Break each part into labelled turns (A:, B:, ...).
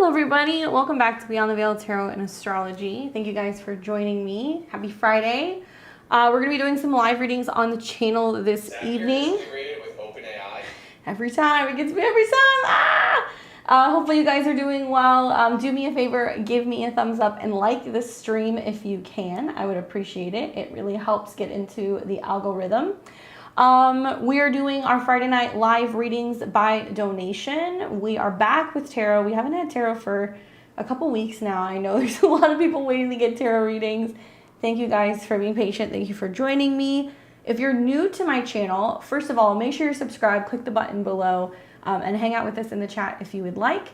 A: everybody. Welcome back to Beyond the Veil Tarot and Astrology. Thank you guys for joining me. Happy Friday. We're going to be doing some live readings on the channel this evening.
B: With OpenAI.
A: Every time. It gets me every time. Hopefully you guys are doing well. Do me a favor. Give me a thumbs up and like this stream if you can. I would appreciate it. It really helps get into the algorithm. We are doing our Friday night live readings by donation. We are back with tarot. We haven't had tarot for a couple weeks now. I know there's a lot of people waiting to get tarot readings. Thank you guys for being patient. Thank you for joining me. If you're new to my channel, first of all, make sure you're subscribed. Click the button below and hang out with us in the chat if you would like.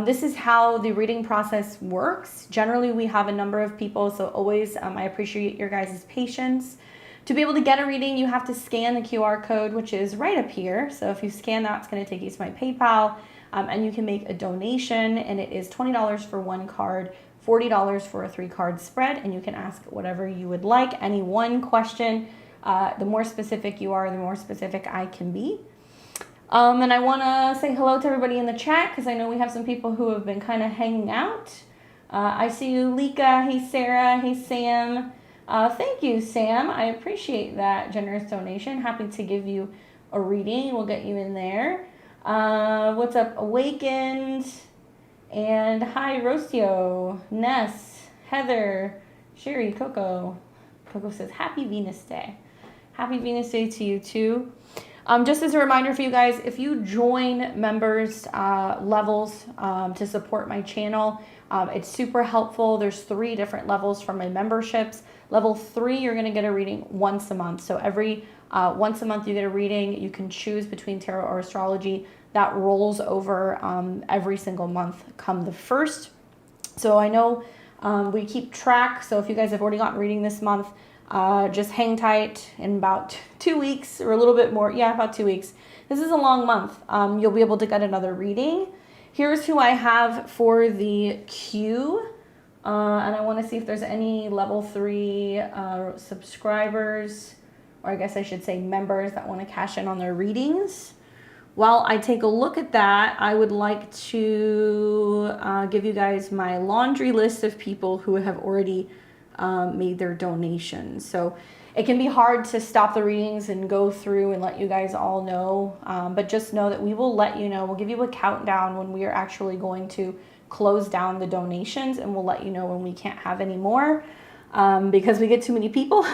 A: This is how the reading process works. Generally, we have a number of people, so always I appreciate your guys' patience. To be able to get a reading, you have to scan the QR code, which is right up here. So if you scan that, it's going to take you to my PayPal, and you can make a donation, and it is $20 for one card, $40 for a 3-card spread, and you can ask whatever you would like. Any one question, the more specific you are, the more specific I can be. And I want to say hello to everybody in the chat, because I know we have some people who have been kind of hanging out. I see you, Lika. Hey, Sarah. Hey, Sam. Thank you, Sam. I appreciate that generous donation. Happy to give you a reading. We'll get you in there. What's up, Awakened? And hi, Rostio, Ness, Heather, Sherry, Coco. Coco says, Happy Venus Day. Happy Venus Day to you, too. Just as a reminder for you guys, if you join members levels to support my channel, it's super helpful. There's 3 different levels for my memberships. Level 3, you're going to get a reading once a month. So every once a month you get a reading. You can choose between tarot or astrology. That rolls over every single month come the 1st. So I know we keep track. So if you guys have already gotten a reading this month, just hang tight. In about 2 weeks or a little bit more. Yeah, about 2 weeks. This is a long month. You'll be able to get another reading. Here's who I have for the queue. And I want to see if there's any level 3 subscribers, or I guess I should say members, that want to cash in on their readings. While I take a look at that, I would like to give you guys my laundry list of people who have already made their donations. So it can be hard to stop the readings and go through and let you guys all know, but just know that we will let you know. We'll give you a countdown when we are actually going to close down the donations, and we'll let you know when we can't have any more because we get too many people.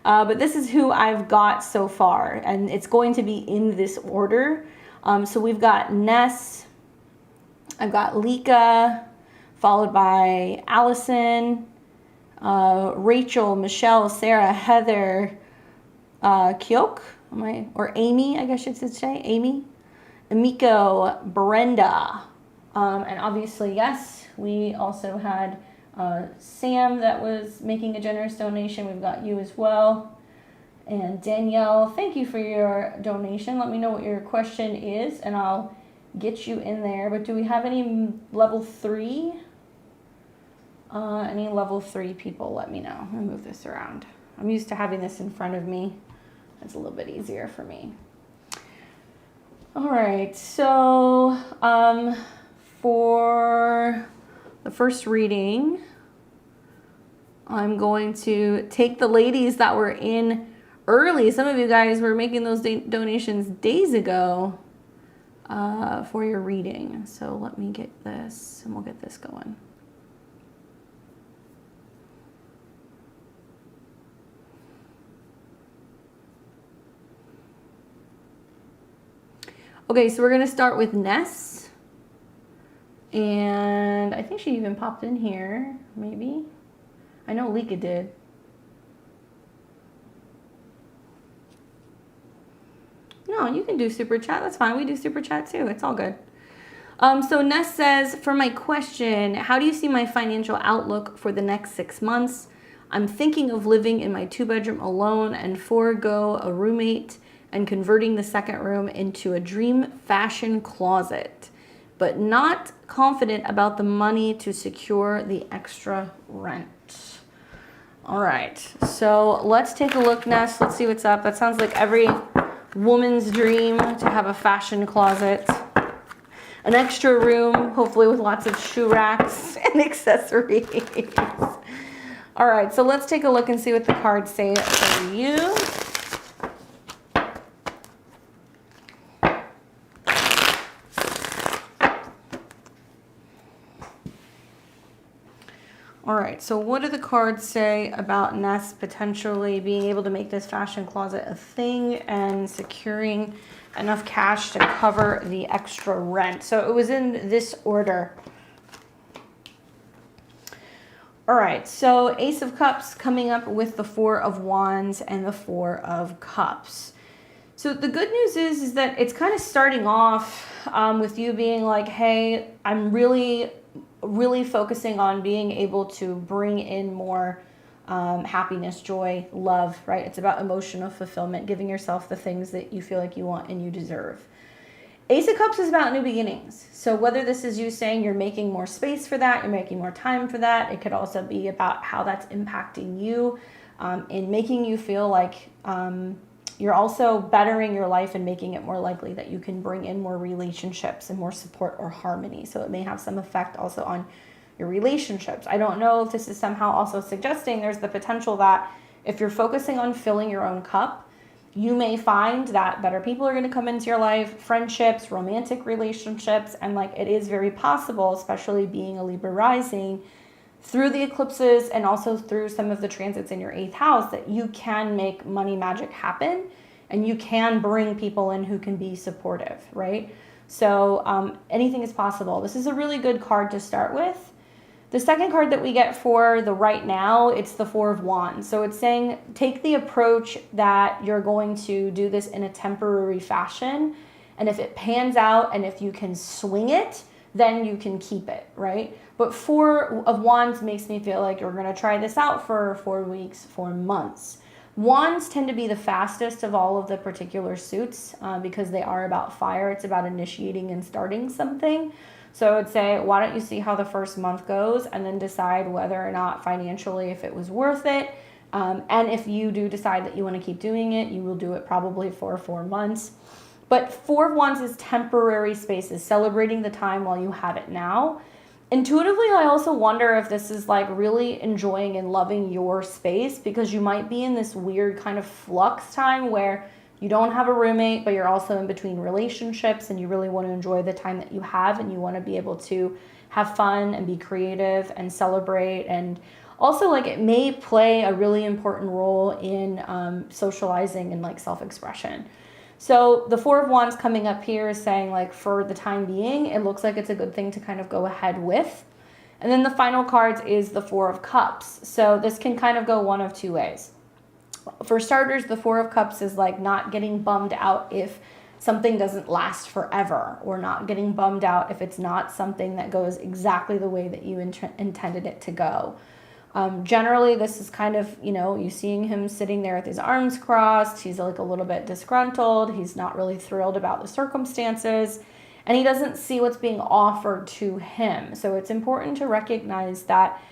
A: But this is who I've got so far, and it's going to be in this order. So we've got Ness, I've got Lika, followed by Allison, Rachel, Michelle, Sarah, Heather, Kyok, or Amy, I guess you should say, Amy, Emiko, Brenda. And obviously, yes, we also had Sam that was making a generous donation. We've got you as well. And Danielle, thank you for your donation. Let me know what your question is, and I'll get you in there. But do we have any level 3? Any level 3 people, let me know. I'm going to move this around. I'm used to having this in front of me. It's a little bit easier for me. All right, so for the first reading, I'm going to take the ladies that were in early. Some of you guys were making those donations days ago for your reading. So let me get this, and we'll get this going. Okay, so we're going to start with Ness. And I think she even popped in here, maybe. I know Lika did. No, you can do super chat. That's fine. We do super chat too. It's all good. So Ness says, for my question, how do you see my financial outlook for the next 6 months? I'm thinking of living in my 2-bedroom alone and forego a roommate and converting the second room into a dream fashion closet, but not confident about the money to secure the extra rent. All right, so let's take a look, Ness. Let's see what's up. That sounds like every woman's dream to have a fashion closet. an extra room, hopefully with lots of shoe racks and accessories. All right, so let's take a look and see what the cards say for you. All right, so what do the cards say about Ness potentially being able to make this fashion closet a thing and securing enough cash to cover the extra rent? So it was in this order. All right, so Ace of Cups coming up with the Four of Wands and the Four of Cups. So the good news is that it's kind of starting off with you being like, hey, I'm really focusing on being able to bring in more happiness, joy, love, right? It's about emotional fulfillment, giving yourself the things that you feel like you want and you deserve. Ace of Cups is about new beginnings. So whether this is you saying you're making more space for that, you're making more time for that, it could also be about how that's impacting you in making you feel like you're also bettering your life and making it more likely that you can bring in more relationships and more support or harmony. So it may have some effect also on your relationships. I don't know if this is somehow also suggesting there's the potential that if you're focusing on filling your own cup, you may find that better people are going to come into your life, friendships, romantic relationships, and like it is very possible, especially being a Libra rising, through the eclipses and also through some of the transits in your 8th house, that you can make money magic happen and you can bring people in who can be supportive, right? So anything is possible. This is a really good card to start with. The second card that we get for the right now, it's the Four of Wands. So it's saying take the approach that you're going to do this in a temporary fashion. And if it pans out and if you can swing it, then you can keep it, right? But Four of Wands makes me feel like you're going to try this out for 4 weeks, 4 months. Wands tend to be the fastest of all of the particular suits because they are about fire. It's about initiating and starting something. So I would say, why don't you see how the first month goes and then decide whether or not financially if it was worth it. And if you do decide that you want to keep doing it, you will do it probably for 4 months. But Four of Wands is temporary spaces, celebrating the time while you have it now. Intuitively, I also wonder if this is like really enjoying and loving your space, because you might be in this weird kind of flux time where you don't have a roommate, but you're also in between relationships and you really want to enjoy the time that you have and you want to be able to have fun and be creative and celebrate. And also like it may play a really important role in socializing and like self-expression. So the Four of Wands coming up here is saying like for the time being, it looks like it's a good thing to kind of go ahead with. And then the final cards is the Four of Cups. So this can kind of go one of two ways. For starters, the Four of Cups is like not getting bummed out if something doesn't last forever, or not getting bummed out if it's not something that goes exactly the way that you intended it to go. Generally, this is kind of, you seeing him sitting there with his arms crossed. He's like a little bit disgruntled. He's not really thrilled about the circumstances, and he doesn't see what's being offered to him. So it's important to recognize that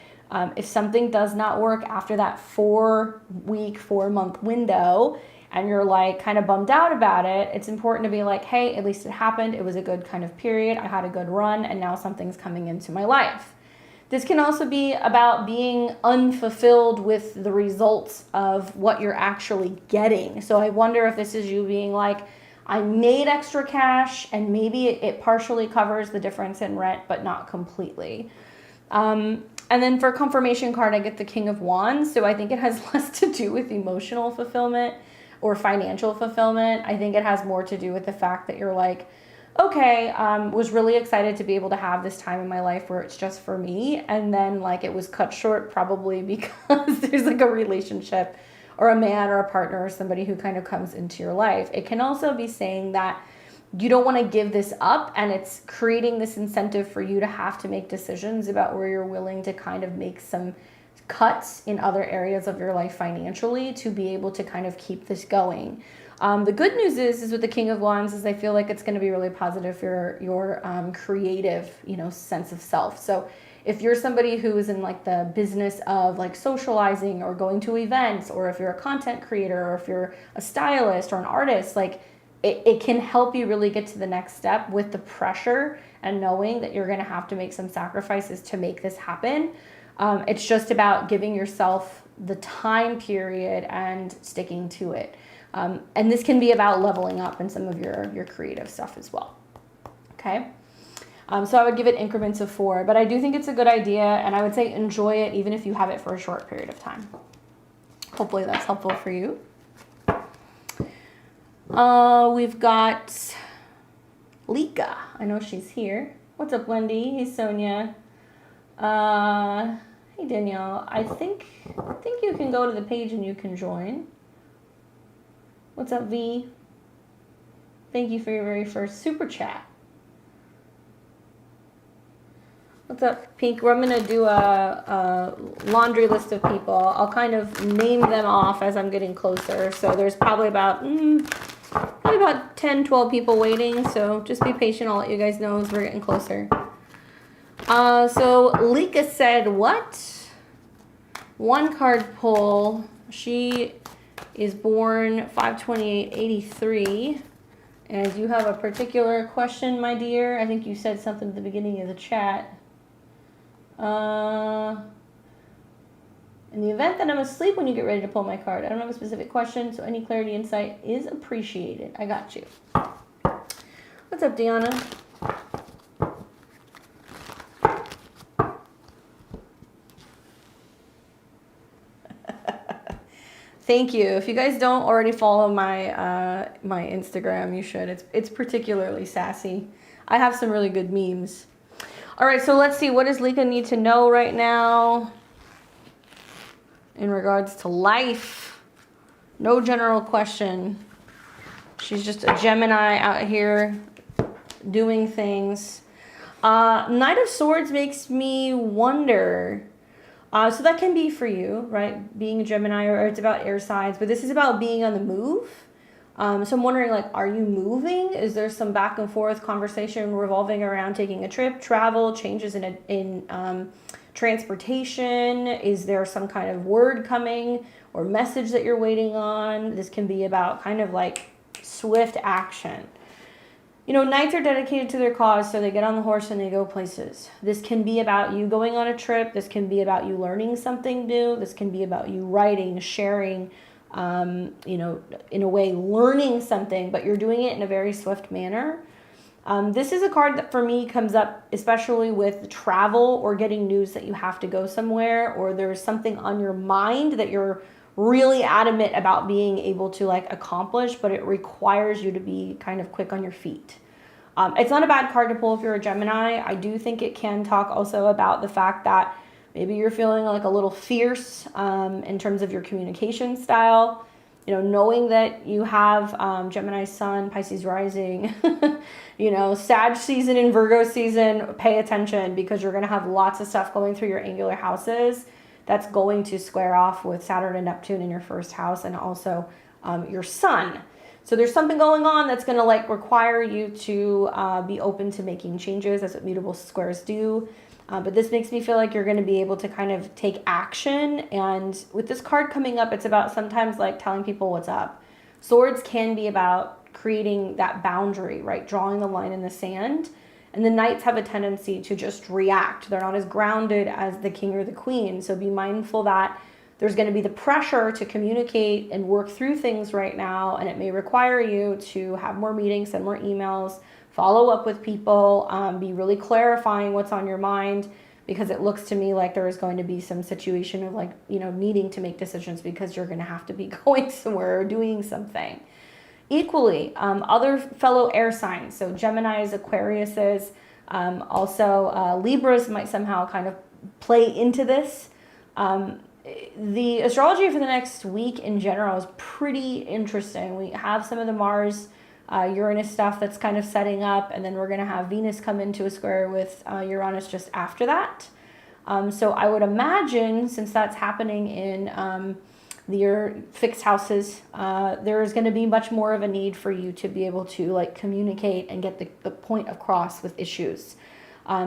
A: if something does not work after that 4-week, 4-month window, and you're like kind of bummed out about it, it's important to be like, hey, at least it happened. It was a good kind of period. I had a good run, and now something's coming into my life. This can also be about being unfulfilled with the results of what you're actually getting. So I wonder if this is you being like, I made extra cash and maybe it partially covers the difference in rent, but not completely. And then for confirmation card, I get the King of Wands. So I think it has less to do with emotional fulfillment or financial fulfillment. I think it has more to do with the fact that you're like, okay, was really excited to be able to have this time in my life where it's just for me. And then like it was cut short probably because there's like a relationship or a man or a partner or somebody who kind of comes into your life. It can also be saying that you don't want to give this up, and it's creating this incentive for you to have to make decisions about where you're willing to kind of make some cuts in other areas of your life financially to be able to kind of keep this going. The good news is with the King of Wands is I feel like it's going to be really positive for your creative, sense of self. So if you're somebody who is in like the business of like socializing or going to events, or if you're a content creator, or if you're a stylist or an artist, like it can help you really get to the next step with the pressure and knowing that you're going to have to make some sacrifices to make this happen. It's just about giving yourself the time period and sticking to it. And this can be about leveling up in some of your creative stuff as well. Okay. So I would give it increments of 4, but I do think it's a good idea, and I would say enjoy it even if you have it for a short period of time. Hopefully that's helpful for you. We've got Lika. I know she's here. What's up, Wendy? Hey, Sonia. Hey, Danielle. I think you can go to the page and you can join. What's up, V? Thank you for your very first super chat. What's up, Pink? I'm going to do a laundry list of people. I'll kind of name them off as I'm getting closer. So there's probably about 10, 12 people waiting. So just be patient. I'll let you guys know as we're getting closer. So Lika said, what? One card pull. She is born 5/28/83. And you have a particular question, my dear. I think you said something at the beginning of the chat. In the event that I'm asleep when you get ready to pull my card, I don't have a specific question, so any clarity, insight is appreciated. I got you. What's up, Deanna? Thank you. If you guys don't already follow my my Instagram, you should. It's particularly sassy. I have some really good memes. All right, so let's see. What does Lika need to know right now in regards to life? No general question. She's just a Gemini out here doing things. Knight of Swords makes me wonder. So that can be for you, right? Being a Gemini, or it's about air signs, but this is about being on the move. So I'm wondering, like, are you moving? Is there some back and forth conversation revolving around taking a trip, travel, changes in transportation? Is there some kind of word coming or message that you're waiting on? This can be about kind of like swift action. You know, knights are dedicated to their cause, so they get on the horse and they go places. This can be about you going on a trip. This can be about you learning something new. This can be about you writing, sharing, you know, in a way, learning something, but you're doing it in a very swift manner. This is a card that for me comes up, especially with travel or getting news that you have to go somewhere, or there's something on your mind that you're really adamant about being able to like accomplish, but it requires you to be kind of quick on your feet. It's not a bad card to pull if you're a Gemini. I do think it can talk also about the fact that maybe you're feeling like a little fierce in terms of your communication style. You know, knowing that you have Gemini Sun, Pisces Rising, you know, Sag season and Virgo season, pay attention because you're going to have lots of stuff going through your angular houses that's going to square off with Saturn and Neptune in your first house, and also your Sun. So there's something going on that's going to like require you to be open to making changes. That's what mutable squares do. But this makes me feel like you're going to be able to kind of take action. And with this card coming up, it's about sometimes like telling people what's up. Swords can be about creating that boundary, right? Drawing the line in the sand. And the knights have a tendency to just react. They're not as grounded as the king or the queen. So be mindful that there's going to be the pressure to communicate and work through things right now. And it may require you to have more meetings, send more emails, follow up with people, be really clarifying what's on your mind, because it looks to me like there is going to be some situation of like, you know, needing to make decisions because you're going to have to be going somewhere or doing something. Equally, other fellow air signs, so Geminis, Aquariuses, also Libras might somehow kind of play into this. The astrology for the next week in general is pretty interesting. We have some of the Mars, Uranus stuff that's kind of setting up, and then we're going to have Venus come into a square with Uranus just after that. So I would imagine, since that's happening in your fixed houses, there is going to be much more of a need for you to be able to like communicate and get the point across with issues.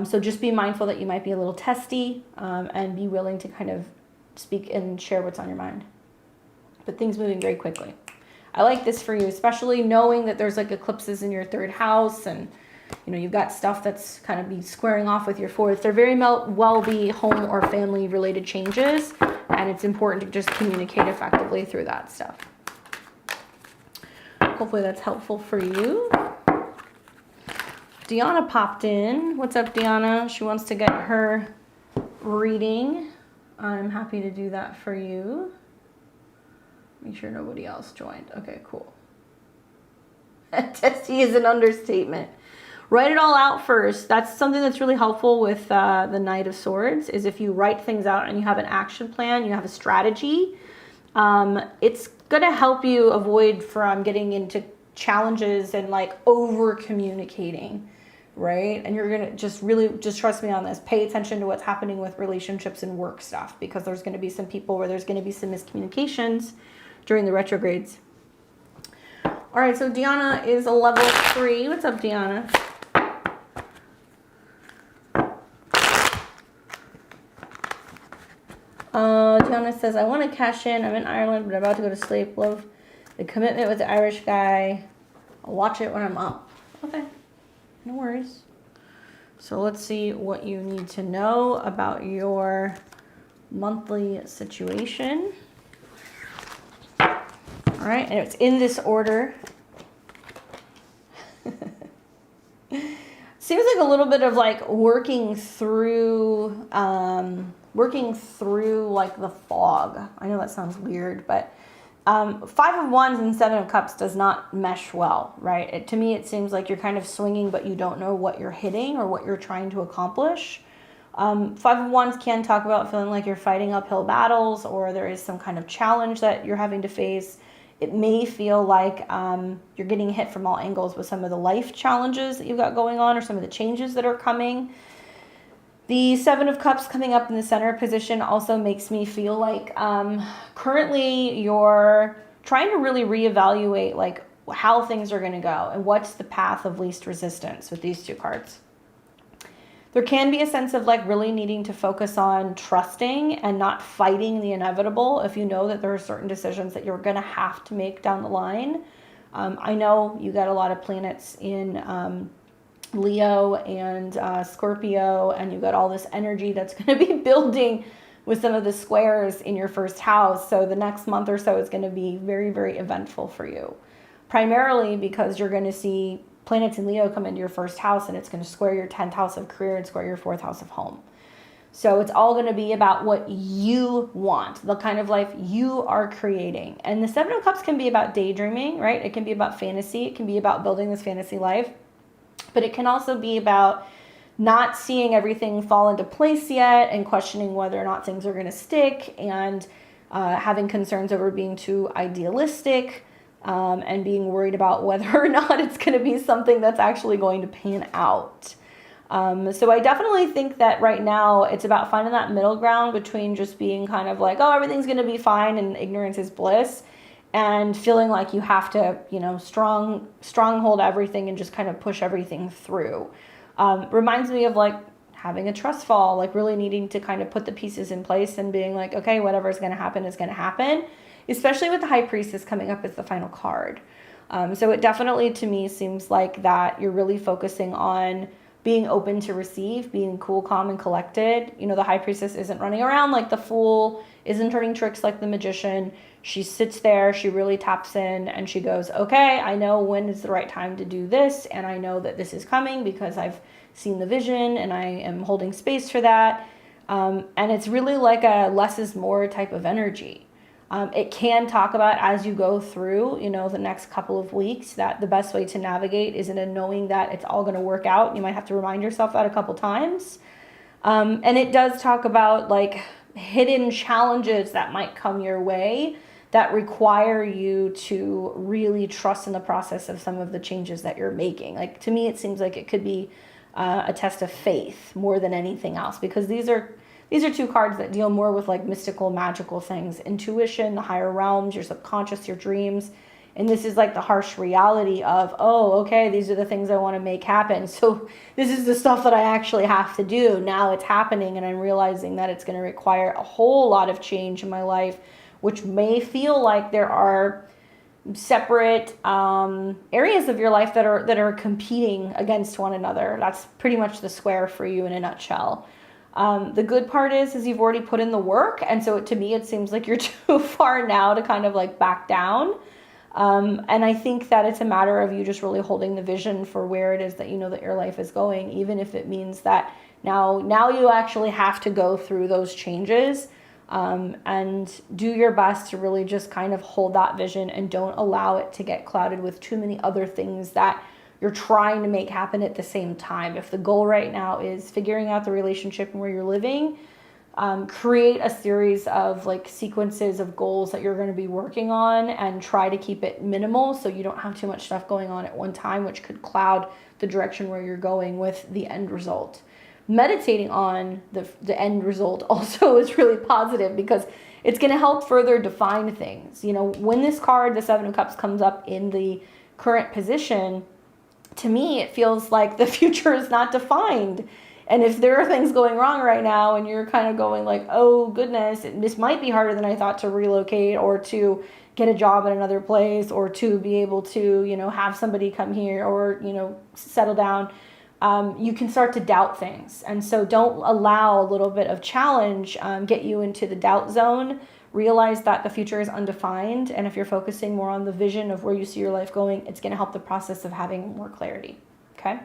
A: So just be mindful that you might be a little testy, and be willing to kind of speak and share what's on your mind. But things moving very quickly. I like this for you, especially knowing that there's like eclipses in your third house, and you know, you've got stuff that's kind of be squaring off with your fourth. They're very well be home or family related changes, and it's important to just communicate effectively through that stuff. Hopefully that's helpful for you. Deanna popped in. What's up, Deanna? She wants to get her reading. I'm happy to do that for you. Make sure nobody else joined. Okay, cool. Testy is an understatement. Write it all out first. That's something that's really helpful with the Knight of Swords, is if you write things out and you have an action plan, you have a strategy, it's going to help you avoid from getting into challenges and like over communicating, right? And you're going to just trust me on this. Pay attention to what's happening with relationships and work stuff, because there's going to be some people where there's going to be some miscommunications during the retrogrades. All right, so Deanna is a level 3. What's up, Deanna? Deanna says, I want to cash in. I'm in Ireland, but I'm about to go to sleep. Love the commitment with the Irish guy. I'll watch it when I'm up. Okay, no worries. So let's see what you need to know about your monthly situation. All right, and it's in this order. Seems like a little bit of like working through like the fog. I know that sounds weird, but 5 of Wands and 7 of Cups does not mesh well, right? To me, it seems like you're kind of swinging, but you don't know what you're hitting or what you're trying to accomplish. 5 of Wands can talk about feeling like you're fighting uphill battles, or there is some kind of challenge that you're having to face. It may feel like you're getting hit from all angles with some of the life challenges that you've got going on, or some of the changes that are coming. The 7 of Cups coming up in the center position also makes me feel like currently you're trying to really reevaluate like how things are going to go and what's the path of least resistance with these 2 cards. There can be a sense of like really needing to focus on trusting and not fighting the inevitable if you know that there are certain decisions that you're going to have to make down the line. I know you got a lot of planets in Leo and Scorpio, and you've got all this energy that's going to be building with some of the squares in your first house. So the next month or so is going to be very, very eventful for you, primarily because you're going to see planets in Leo come into your first house, and it's going to square your 10th house of career and square your 4th house of home. So it's all going to be about what you want, the kind of life you are creating. And the 7 of Cups can be about daydreaming, right? It can be about fantasy. It can be about building this fantasy life. But it can also be about not seeing everything fall into place yet and questioning whether or not things are going to stick, and having concerns over being too idealistic, and being worried about whether or not it's going to be something that's actually going to pan out. So I definitely think that right now it's about finding that middle ground between just being kind of like, oh, everything's going to be fine and ignorance is bliss, and feeling like you have to, you know, stronghold everything and just kind of push everything through. Reminds me of like having a trust fall, like really needing to kind of put the pieces in place and being like, okay, whatever's going to happen is going to happen, especially with the High Priestess coming up as the final card. So it definitely, to me, seems like that you're really focusing on being open to receive, being cool, calm, and collected. You know, the High Priestess isn't running around like the Fool, isn't turning tricks like the Magician. She sits there, she really taps in, and she goes, okay, I know when is the right time to do this, and I know that this is coming because I've seen the vision, and I am holding space for that. And it's really like a less is more type of energy. It can talk about as you go through, you know, the next couple of weeks, that the best way to navigate is in knowing that it's all going to work out. You might have to remind yourself that a couple times. And it does talk about like hidden challenges that might come your way that require you to really trust in the process of some of the changes that you're making. Like, to me, it seems like it could be a test of faith more than anything else, because these are 2 cards that deal more with like mystical, magical things, intuition, the higher realms, your subconscious, your dreams. And this is like the harsh reality of, oh, okay, these are the things I want to make happen. So this is the stuff that I actually have to do. Now it's happening, and I'm realizing that it's going to require a whole lot of change in my life, which may feel like there are separate areas of your life that are competing against one another. That's pretty much the square for you in a nutshell. The good part is you've already put in the work, and so to me it seems like you're too far now to kind of like back down. And I think that it's a matter of you just really holding the vision for where it is that you know that your life is going, even if it means that now you actually have to go through those changes. And do your best to really just kind of hold that vision and don't allow it to get clouded with too many other things that you're trying to make happen at the same time. If the goal right now is figuring out the relationship and where you're living, create a series of like sequences of goals that you're going to be working on and try to keep it minimal so you don't have too much stuff going on at one time, which could cloud the direction where you're going with the end result. Meditating on the end result also is really positive because it's going to help further define things. You know, when this card, the Seven of Cups, comes up in the current position, to me, it feels like the future is not defined. And if there are things going wrong right now and you're kind of going like, oh goodness, this might be harder than I thought to relocate or to get a job in another place or to be able to, you know, have somebody come here or, you know, settle down. You can start to doubt things. And so don't allow a little bit of challenge get you into the doubt zone. Realize that the future is undefined. And if you're focusing more on the vision of where you see your life going, it's going to help the process of having more clarity. Okay?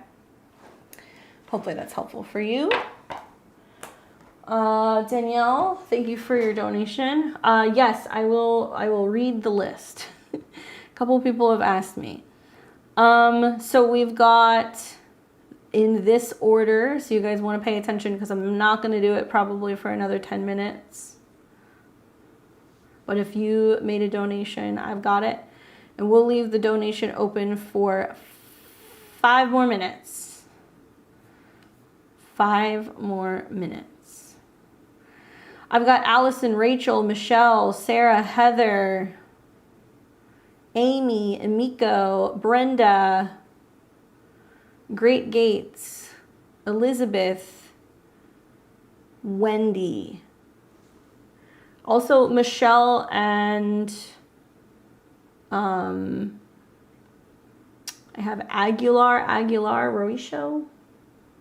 A: Hopefully that's helpful for you. Danielle, thank you for your donation. Yes, I will read the list. A couple of people have asked me. So we've got in this order, so you guys want to pay attention because I'm not going to do it probably for another 10 minutes. But if you made a donation, I've got it. And we'll leave the donation open for 5 more minutes. 5 more minutes. I've got Allison, Rachel, Michelle, Sarah, Heather, Amy, Emiko, Brenda, Great Gates, Elizabeth, Wendy. Also Michelle and I have Aguilar Roisho.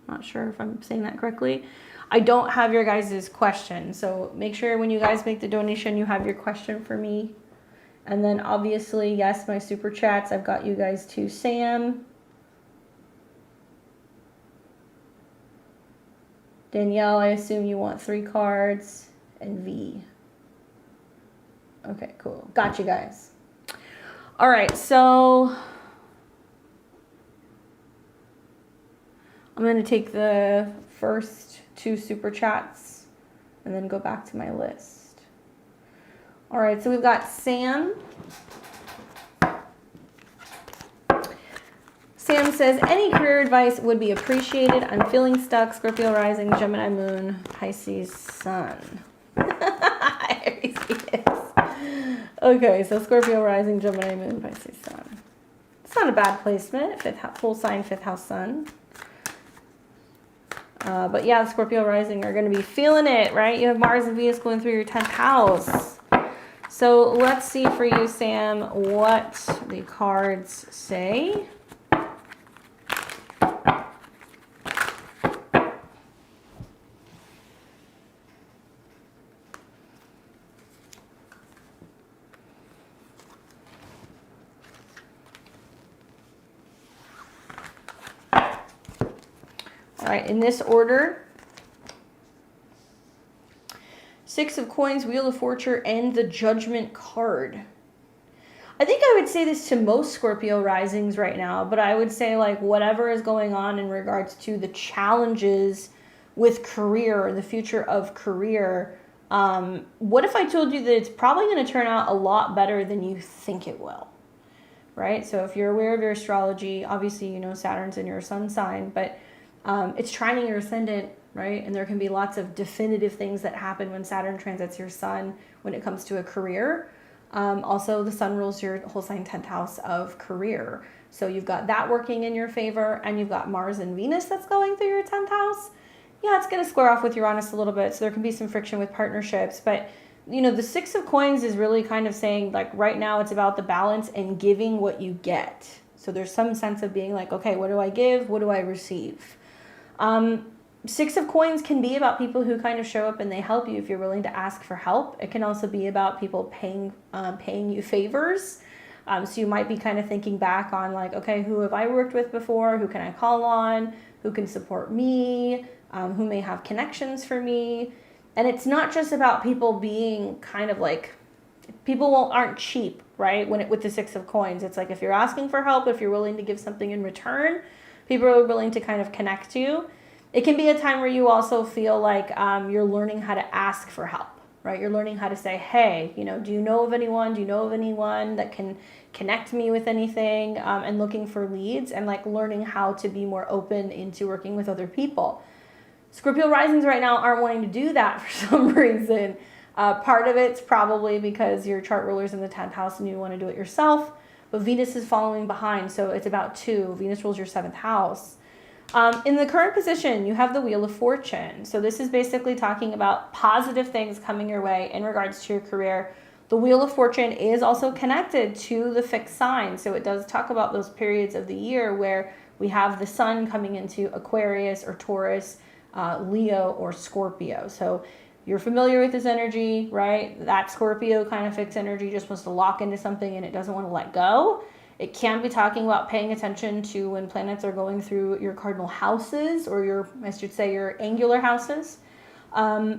A: Not sure if I'm saying that correctly. I don't have your guys' question, so make sure when you guys make the donation you have your question for me. And then obviously, yes, my super chats, I've got you guys too. Sam, Danielle, I assume you want 3 cards, and V. Okay, cool. Got you guys. All right, so I'm going to take the first 2 super chats and then go back to my list. All right, so we've got Sam. Sam says, any career advice would be appreciated. I'm feeling stuck. Scorpio rising, Gemini moon, Pisces sun. Aries is. Okay, so Scorpio rising, Gemini moon, Pisces sun. It's not a bad placement. Full sign, 5th house sun. But yeah, the Scorpio rising are going to be feeling it, right? You have Mars and Venus going through your 10th house. So let's see for you, Sam, what the cards say. All right, in this order, 6 of Coins, Wheel of Fortune, and the Judgment card. I think I would say this to most Scorpio risings right now, but I would say like whatever is going on in regards to the challenges with career, the future of career, what if I told you that it's probably going to turn out a lot better than you think it will, right? So if you're aware of your astrology, obviously you know Saturn's in your sun sign, but it's trining your ascendant, right? And there can be lots of definitive things that happen when Saturn transits your sun when it comes to a career. Also, the sun rules your whole sign 10th house of career. So you've got that working in your favor, and you've got Mars and Venus that's going through your 10th house. Yeah, it's going to square off with Uranus a little bit, so there can be some friction with partnerships. But you know, the Six of Coins is really kind of saying, like, right now it's about the balance and giving what you get. So there's some sense of being like, okay, what do I give? What do I receive? Six of Coins can be about people who kind of show up and they help you if you're willing to ask for help. It can also be about people paying you favors. So you might be kind of thinking back on like, okay, who have I worked with before? Who can I call on? Who can support me? Who may have connections for me? And it's not just about people being kind of like, people aren't cheap, right? With the Six of Coins, it's like if you're asking for help, if you're willing to give something in return, people are willing to kind of connect to you. It can be a time where you also feel like you're learning how to ask for help, right? You're learning how to say, hey, you know, do you know of anyone? Do you know of anyone that can connect me with anything? And looking for leads and like learning how to be more open into working with other people. Scorpio risings right now aren't wanting to do that for some reason. Part of it's probably because your chart ruler's in the 10th house and you want to do it yourself, but Venus is following behind, so it's about 2. Venus rules your 7th house. In the current position, you have the Wheel of Fortune. So this is basically talking about positive things coming your way in regards to your career. The Wheel of Fortune is also connected to the fixed sign. So it does talk about those periods of the year where we have the sun coming into Aquarius or Taurus, Leo or Scorpio. So you're familiar with this energy, right? That Scorpio kind of fixed energy just wants to lock into something and it doesn't want to let go. It can be talking about paying attention to when planets are going through your cardinal houses or I should say your angular houses,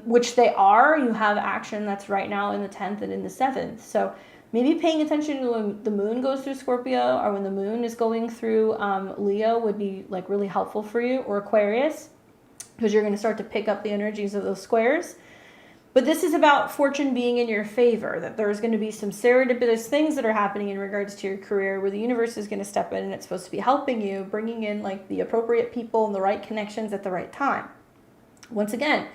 A: which they are. You have action that's right now in the 10th and in the 7th. So maybe paying attention to when the moon goes through Scorpio or when the moon is going through Leo would be like really helpful for you, or Aquarius, because you're going to start to pick up the energies of those squares. But this is about fortune being in your favor, that there's going to be some serendipitous things that are happening in regards to your career where the universe is going to step in and it's supposed to be helping you, bringing in like the appropriate people and the right connections at the right time. Once again,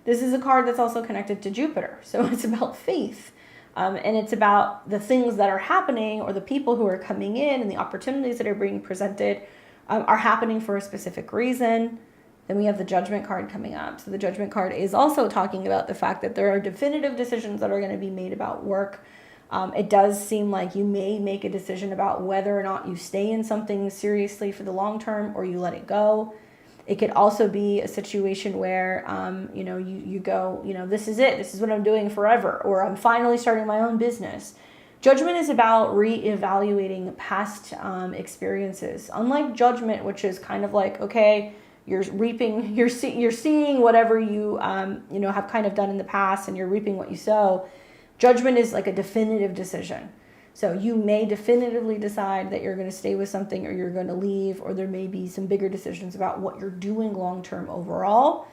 A: this is a card that's also connected to Jupiter. So it's about faith. And it's about the things that are happening or the people who are coming in and the opportunities that are being presented are happening for a specific reason. Then we have the Judgment card coming up. So the Judgment card is also talking about the fact that there are definitive decisions that are going to be made about work. It does seem like you may make a decision about whether or not you stay in something seriously for the long term or you let it go. It could also be a situation where, you go, this is it. This is what I'm doing forever. Or I'm finally starting my own business. Judgment is about reevaluating past experiences. Unlike Judgment, which is kind of like, okay, you're reaping, you're seeing whatever you have kind of done in the past and you're reaping what you sow. Judgment is like a definitive decision. So you may definitively decide that you're going to stay with something or you're going to leave, or there may be some bigger decisions about what you're doing long-term overall.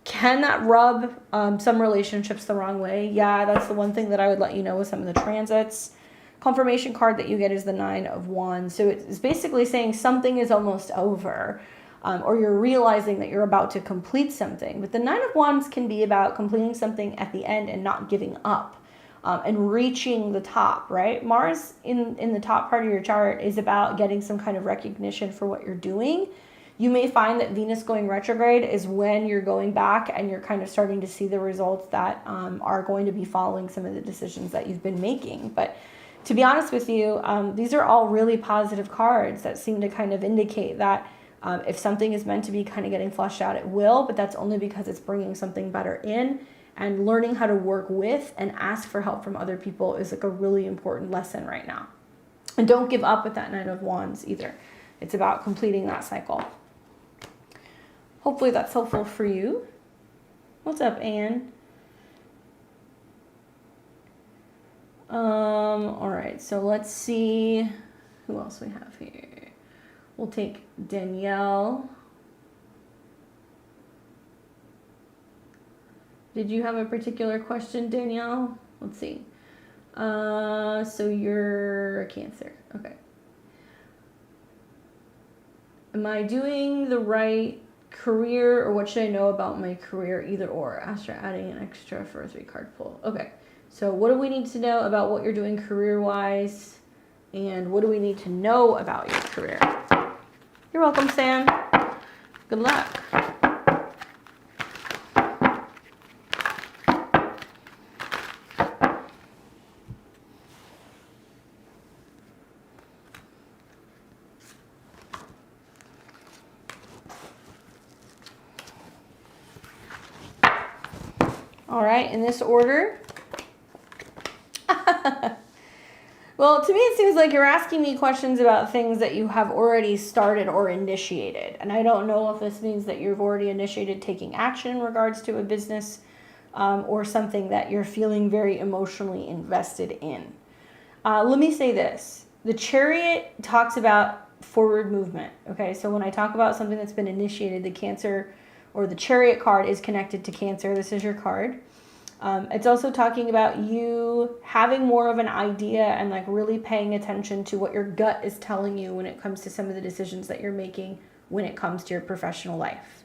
A: Can that rub some relationships the wrong way? Yeah, that's the one thing that I would let you know with some of the transits. Confirmation card that you get is the 9 of Wands. So it's basically saying something is almost over. Or you're realizing that you're about to complete something. But the 9 of Wands can be about completing something at the end and not giving up and reaching the top, right? Mars in the top part of your chart is about getting some kind of recognition for what you're doing. You may find that Venus going retrograde is when you're going back and you're kind of starting to see the results that are going to be following some of the decisions that you've been making. But to be honest with you, these are all really positive cards that seem to kind of indicate that if something is meant to be kind of getting flushed out, it will, but that's only because it's bringing something better in, and learning how to work with and ask for help from other people is like a really important lesson right now. And don't give up with that 9 of Wands either. It's about completing that cycle. Hopefully that's helpful for you. What's up, Anne? All right, so let's see who else we have here. We'll take Danielle. Did you have a particular question, Danielle? Let's see. So you're a Cancer. Okay. Am I doing the right career, or what should I know about my career? Either or. After adding an extra for a 3-card pull. Okay. So what do we need to know about what you're doing career-wise? And what do we need to know about your career? You're welcome, Sam. Good luck. All right, in this order. Well, to me, it seems like you're asking me questions about things that you have already started or initiated. And I don't know if this means that you've already initiated taking action in regards to a business or something that you're feeling very emotionally invested in. Let me say this. The Chariot talks about forward movement. Okay, so when I talk about something that's been initiated, the Cancer or the Chariot card is connected to Cancer. This is your card. It's also talking about you having more of an idea and like really paying attention to what your gut is telling you when it comes to some of the decisions that you're making when it comes to your professional life.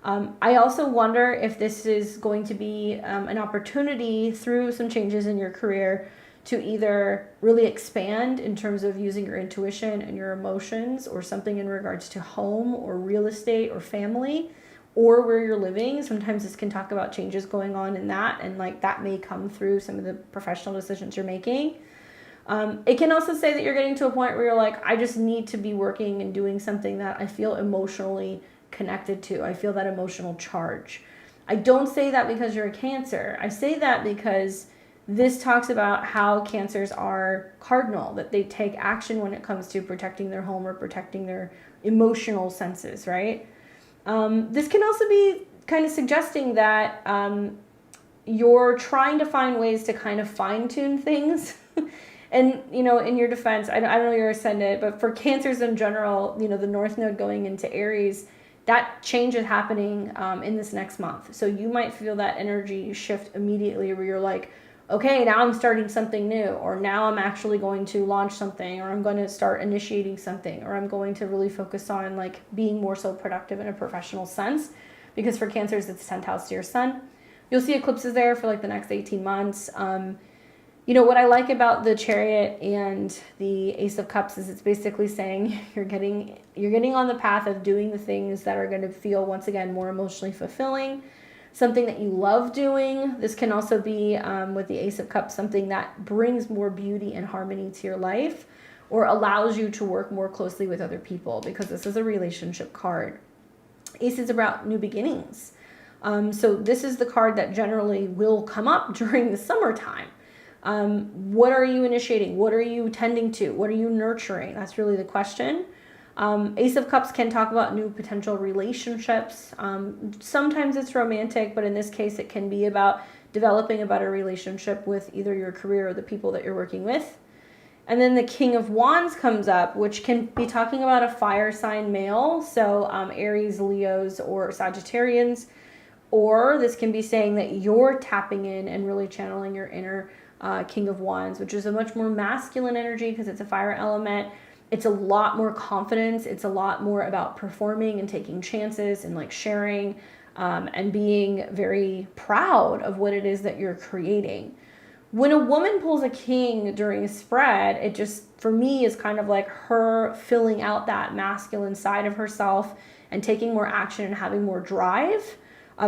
A: I also wonder if this is going to be an opportunity through some changes in your career to either really expand in terms of using your intuition and your emotions, or something in regards to home or real estate or family, or where you're living. Sometimes this can talk about changes going on in that, and like that may come through some of the professional decisions you're making. It can also say that you're getting to a point where you're like, I just need to be working and doing something that I feel emotionally connected to. I feel that emotional charge. I don't say that because you're a Cancer. I say that because this talks about how Cancers are cardinal, that they take action when it comes to protecting their home or protecting their emotional senses, right? This can also be kind of suggesting that you're trying to find ways to kind of fine-tune things. And, you know, in your defense, I don't know your ascendant, but for Cancers in general, you know, the North Node going into Aries, that change is happening in this next month. So you might feel that energy shift immediately where you're like, okay, now I'm starting something new, or now I'm actually going to launch something, or I'm going to start initiating something, or I'm going to really focus on like being more so productive in a professional sense. Because for Cancers, it's 10th house to your sun. You'll see eclipses there for like the next 18 months. You know, what I like about the Chariot and the Ace of Cups is it's basically saying you're getting on the path of doing the things that are going to feel, once again, more emotionally fulfilling, something that you love doing. This can also be, with the Ace of Cups, something that brings more beauty and harmony to your life, or allows you to work more closely with other people, because this is a relationship card. Ace is about new beginnings. So this is the card that generally will come up during the summertime. What are you initiating? What are you tending to? What are you nurturing? That's really the question. Ace of Cups can talk about new potential relationships. Sometimes it's romantic, but in this case, it can be about developing a better relationship with either your career or the people that you're working with. And then the King of Wands comes up, which can be talking about a fire sign male. So Aries, Leos, or Sagittarians. Or this can be saying that you're tapping in and really channeling your inner King of Wands, which is a much more masculine energy because it's a fire element. It's a lot more confidence. It's a lot more about performing and taking chances and like sharing and being very proud of what it is that you're creating. When a woman pulls a king during a spread, it just, for me, is kind of like her filling out that masculine side of herself and taking more action and having more drive.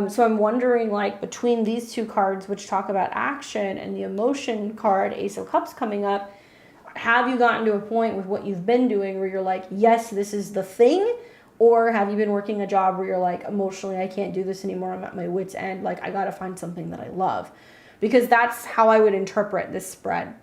A: So I'm wondering, like, between these two cards, which talk about action, and the emotion card, Ace of Cups, coming up, have you gotten to a point with what you've been doing where you're like, yes, this is the thing? Or have you been working a job where you're like, emotionally, I can't do this anymore. I'm at my wit's end. Like, I got to find something that I love. Because that's how I would interpret this spread.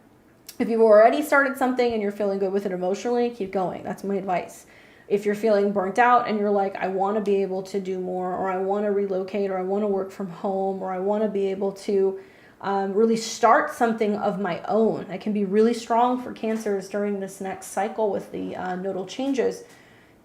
A: If you've already started something and you're feeling good with it emotionally, keep going. That's my advice. If you're feeling burnt out and you're like, I want to be able to do more, or I want to relocate, or I want to work from home, or I want to be able to really start something of my own. That can be really strong for Cancers during this next cycle with the nodal changes.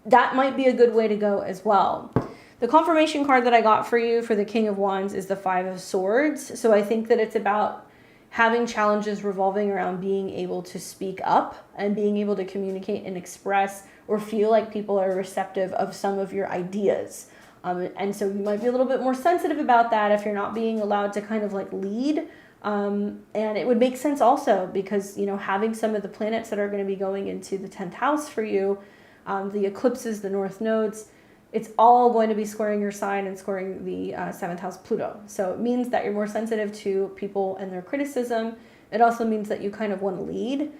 A: That might be a good way to go as well. The confirmation card that I got for you for the King of Wands is the Five of Swords. So I think that it's about having challenges revolving around being able to speak up and being able to communicate and express or feel like people are receptive of some of your ideas. And so you might be a little bit more sensitive about that if you're not being allowed to kind of like lead. And it would make sense also because, you know, having some of the planets that are going to be going into the 10th house for you, the eclipses, the north nodes, it's all going to be squaring your sign and squaring the 7th house Pluto. So it means that you're more sensitive to people and their criticism. It also means that you kind of want to lead.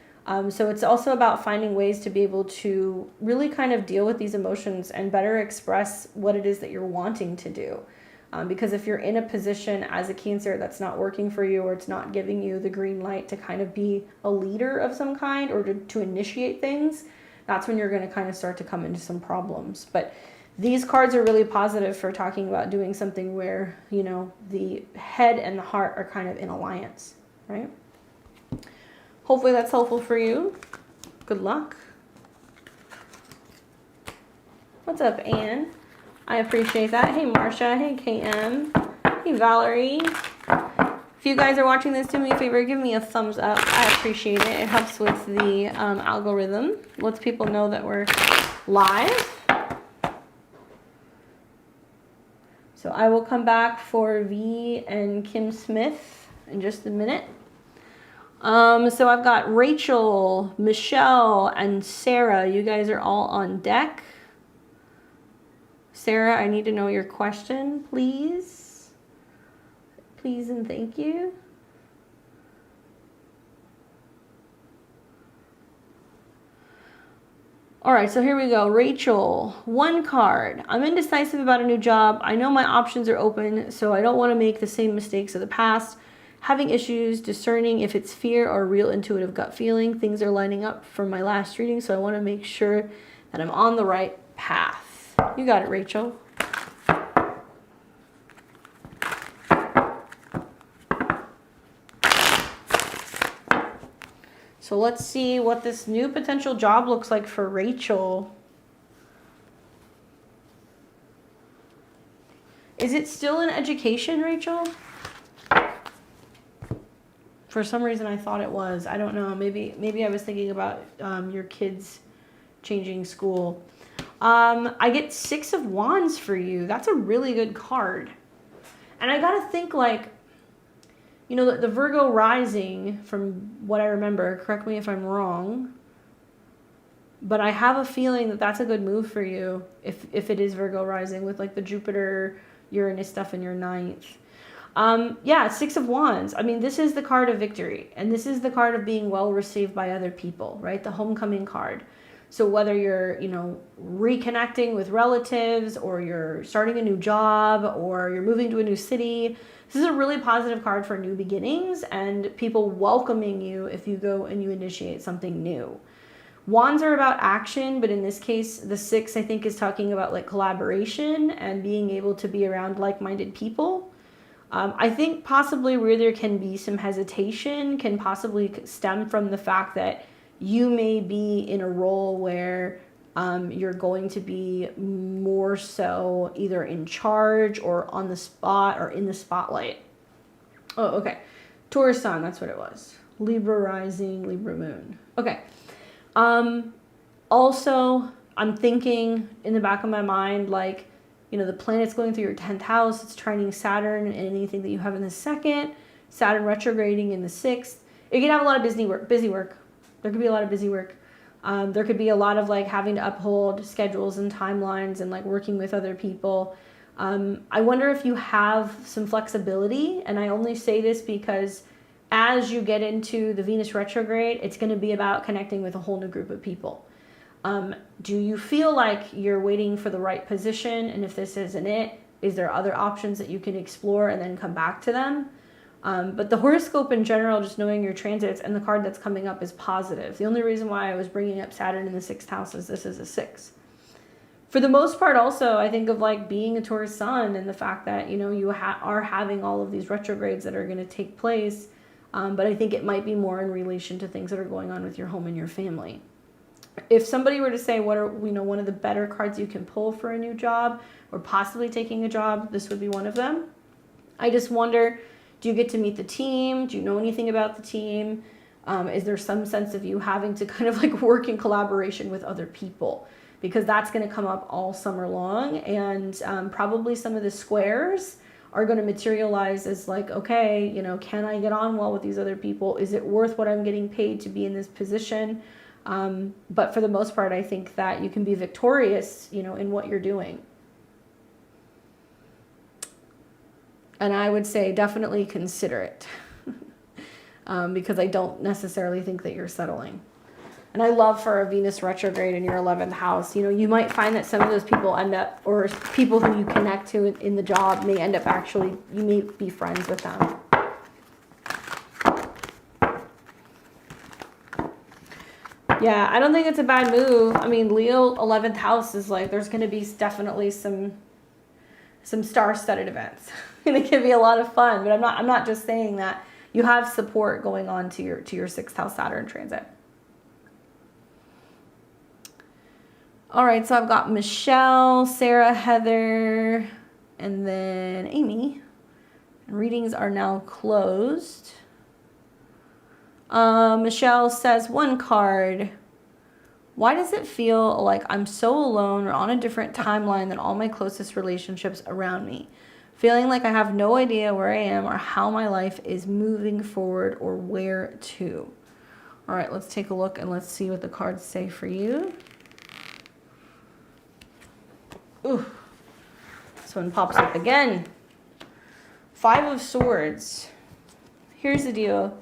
A: So it's also about finding ways to be able to really kind of deal with these emotions and better express what it is that you're wanting to do. Because if you're in a position as a Cancer that's not working for you, or it's not giving you the green light to kind of be a leader of some kind, or to initiate things, that's when you're going to kind of start to come into some problems. But these cards are really positive for talking about doing something where, you know, the head and the heart are kind of in alliance, right? Hopefully that's helpful for you. Good luck. What's up, Anne? I appreciate that. Hey, Marsha. Hey, KM. Hey, Valerie. If you guys are watching this, do me a favor, give me a thumbs up. I appreciate it. It helps with the algorithm. Lets people know that we're live. So I will come back for V and Kim Smith in just a minute. So I've got Rachel, Michelle, and Sarah. You guys are all on deck. Sarah, I need to know your question, please. Please and thank you. All right, so here we go. Rachel, one card. I'm indecisive about a new job. I know my options are open, so I don't want to make the same mistakes of the past. Having issues discerning if it's fear or real intuitive gut feeling. Things are lining up from my last reading, so I want to make sure that I'm on the right path. You got it, Rachel. So let's see what this new potential job looks like for Rachel. Is it still in education, Rachel? For some reason I thought it was. I don't know. Maybe I was thinking about your kids changing school. I get 6 of Wands for you. That's a really good card. And I gotta think, like, you know, the Virgo rising, from what I remember, correct me if I'm wrong, but I have a feeling that that's a good move for you if it is Virgo rising, with like the Jupiter, Uranus stuff in your 9th. Yeah, 6 of Wands. I mean, this is the card of victory, and this is the card of being well received by other people, right? The homecoming card. So whether you're, you know, reconnecting with relatives, or you're starting a new job, or you're moving to a new city, this is a really positive card for new beginnings and people welcoming you if you go and you initiate something new. Wands are about action, but in this case, the 6, I think, is talking about like collaboration and being able to be around like-minded people. I think possibly where there can be some hesitation can possibly stem from the fact that you may be in a role where you're going to be more so either in charge or on the spot or in the spotlight. Oh, okay. Taurus sun, that's what it was. Libra rising, Libra moon. Okay. Also, I'm thinking in the back of my mind, like, you know, the planet's going through your 10th house. It's trining Saturn and anything that you have in the 2nd. Saturn retrograding in the 6th. You're going to have a lot of busy work. There could be a lot of busy work. There could be a lot of like having to uphold schedules and timelines and like working with other people. I wonder if you have some flexibility, and I only say this because as you get into the Venus retrograde, it's going to be about connecting with a whole new group of people. Do you feel like you're waiting for the right position? And if this isn't it, is there other options that you can explore and then come back to them? But the horoscope in general, just knowing your transits and the card that's coming up, is positive. The only reason why I was bringing up Saturn in the 6th house is this is a 6. For the most part, also, I think of like being a Taurus sun and the fact that, you know, you are having all of these retrogrades that are going to take place. But I think it might be more in relation to things that are going on with your home and your family. If somebody were to say, what are, you know, one of the better cards you can pull for a new job or possibly taking a job, this would be one of them. I just wonder, do you get to meet the team? Do you know anything about the team? Is there some sense of you having to kind of like work in collaboration with other people? Because that's going to come up all summer long, and probably some of the squares are going to materialize as like, okay, you know, can I get on well with these other people? Is it worth what I'm getting paid to be in this position? But for the most part, I think that you can be victorious, you know, in what you're doing. And I would say definitely consider it because I don't necessarily think that you're settling. And I love for a Venus retrograde in your 11th house, you know, you might find that some of those people end up, or people who you connect to in the job may end up actually, you may be friends with them. Yeah, I don't think it's a bad move. I mean, Leo 11th house is like, there's going to be definitely some star-studded events. And it can be a lot of fun, but I'm not just saying that. You have support going on to your 6th house Saturn transit. All right, so I've got Michelle, Sarah, Heather, and then Amy. Readings are now closed. Michelle says, one card. Why does it feel like I'm so alone or on a different timeline than all my closest relationships around me? Feeling like I have no idea where I am or how my life is moving forward or where to. All right, let's take a look and let's see what the cards say for you. Ooh, this one pops up again. 5 of Swords. Here's the deal.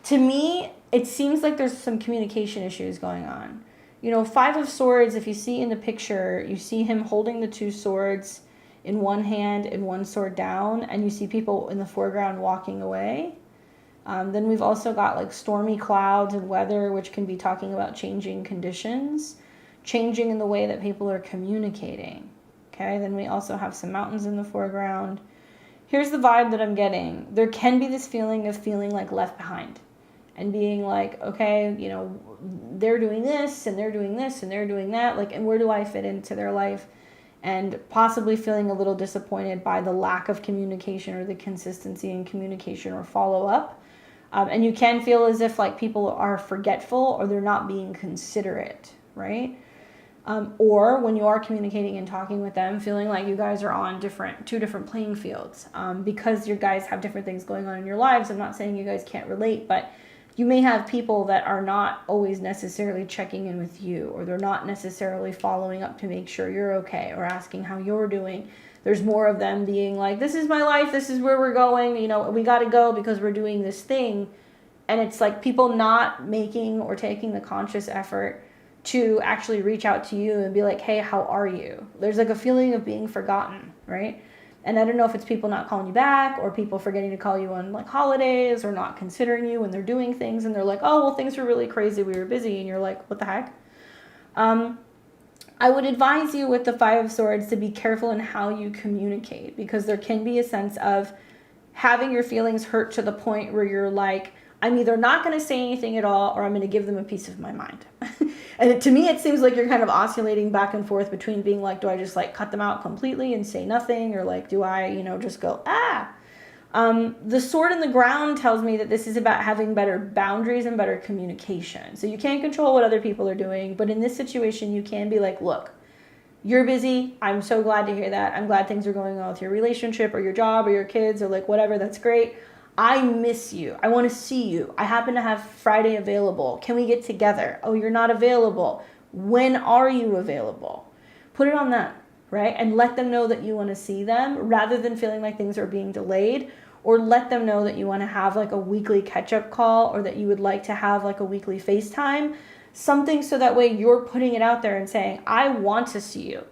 A: To me, it seems like there's some communication issues going on. You know, 5 of Swords, if you see in the picture, you see him holding the 2 swords in one hand and 1 sword down, and you see people in the foreground walking away. Then we've also got like stormy clouds and weather, which can be talking about changing conditions, changing in the way that people are communicating. Okay, then we also have some mountains in the foreground. Here's the vibe that I'm getting. There can be this feeling of feeling like left behind and being like, okay, you know, they're doing this and they're doing this and they're doing that. Like, and where do I fit into their life? And possibly feeling a little disappointed by the lack of communication or the consistency in communication or follow up. And you can feel as if like people are forgetful or they're not being considerate, right? Or when you are communicating and talking with them, feeling like you guys are on two different playing fields. Because you guys have different things going on in your lives. I'm not saying you guys can't relate, but you may have people that are not always necessarily checking in with you, or they're not necessarily following up to make sure you're okay or asking how you're doing. There's more of them being like, this is my life, this is where we're going, you know, we got to go because we're doing this thing. And it's like people not making or taking the conscious effort to actually reach out to you and be like, hey, how are you? There's like a feeling of being forgotten, right? And I don't know if it's people not calling you back or people forgetting to call you on like holidays or not considering you when they're doing things and they're like, oh, well, things were really crazy, we were busy. And you're like, what the heck? I would advise you with the 5 of Swords to be careful in how you communicate, because there can be a sense of having your feelings hurt to the point where you're like, I'm either not going to say anything at all or I'm going to give them a piece of my mind. And to me, it seems like you're kind of oscillating back and forth between being like, do I just like cut them out completely and say nothing? Or like, do I, you know, just go, ah. The sword in the ground tells me that this is about having better boundaries and better communication. So you can't control what other people are doing. But in this situation, you can be like, look, you're busy. I'm so glad to hear that. I'm glad things are going on with your relationship or your job or your kids or like whatever. That's great. I miss you. I want to see you. I happen to have Friday available. Can we get together? Oh, you're not available. When are you available? Put it on them, right? And let them know that you want to see them rather than feeling like things are being delayed, or let them know that you want to have like a weekly catch-up call or that you would like to have like a weekly FaceTime, something so that way you're putting it out there and saying, I want to see you.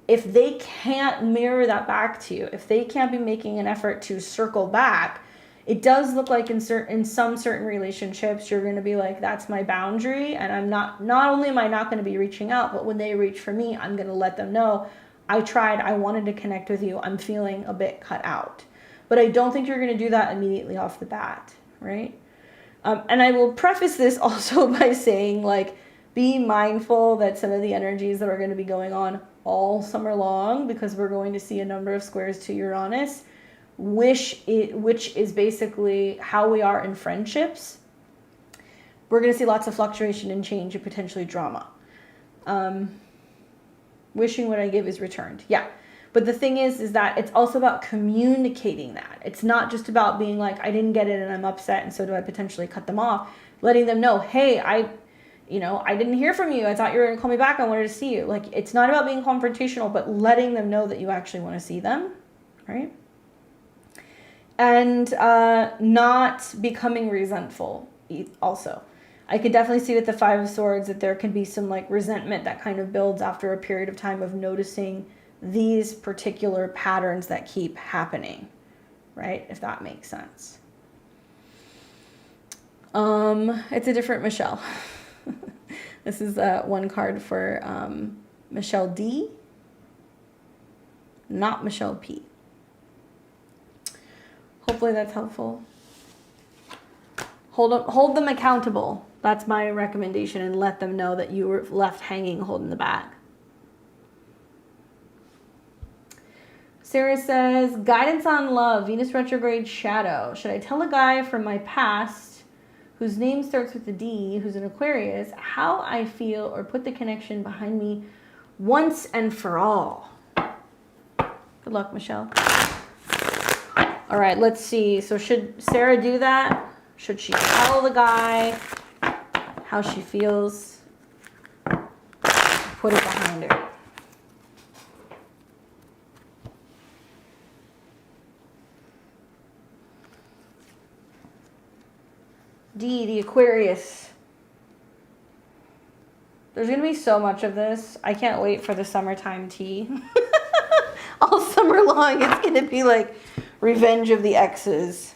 A: If they can't mirror that back to you, if they can't be making an effort to circle back, it does look like in some certain relationships, you're going to be like, that's my boundary. And I'm not only am I not going to be reaching out, but when they reach for me, I'm going to let them know I tried, I wanted to connect with you. I'm feeling a bit cut out. But I don't think you're going to do that immediately off the bat, right? And I will preface this also by saying, like, be mindful that some of the energies that are going to be going on all summer long, because we're going to see a number of squares to Uranus, which is basically how we are in friendships. We're going to see lots of fluctuation and change and potentially drama. Wishing what I give is returned. Yeah. But the thing is that it's also about communicating that. It's not just about being like, I didn't get it and I'm upset, and so do I potentially cut them off. Letting them know, hey, I didn't hear from you. I thought you were going to call me back. I wanted to see you. Like, it's not about being confrontational, but letting them know that you actually want to see them, right? And not becoming resentful also. I could definitely see with the Five of Swords that there can be some like resentment that kind of builds after a period of time of noticing these particular patterns that keep happening, right? If that makes sense. It's a different Michelle. This is one card for Michelle D, not Michelle P. Hopefully that's helpful. Hold them accountable. That's my recommendation, and let them know that you were left hanging holding the bag. Sarah says, guidance on love, Venus retrograde shadow. Should I tell a guy from my past whose name starts with a D, who's an Aquarius, how I feel, or put the connection behind me once and for all? Good luck, Michelle. All right, let's see. So should Sarah do that? Should she tell the guy how she feels? Put it behind her. D, the Aquarius. There's going to be so much of this. I can't wait for the summertime tea. All summer long, it's going to be like revenge of the exes.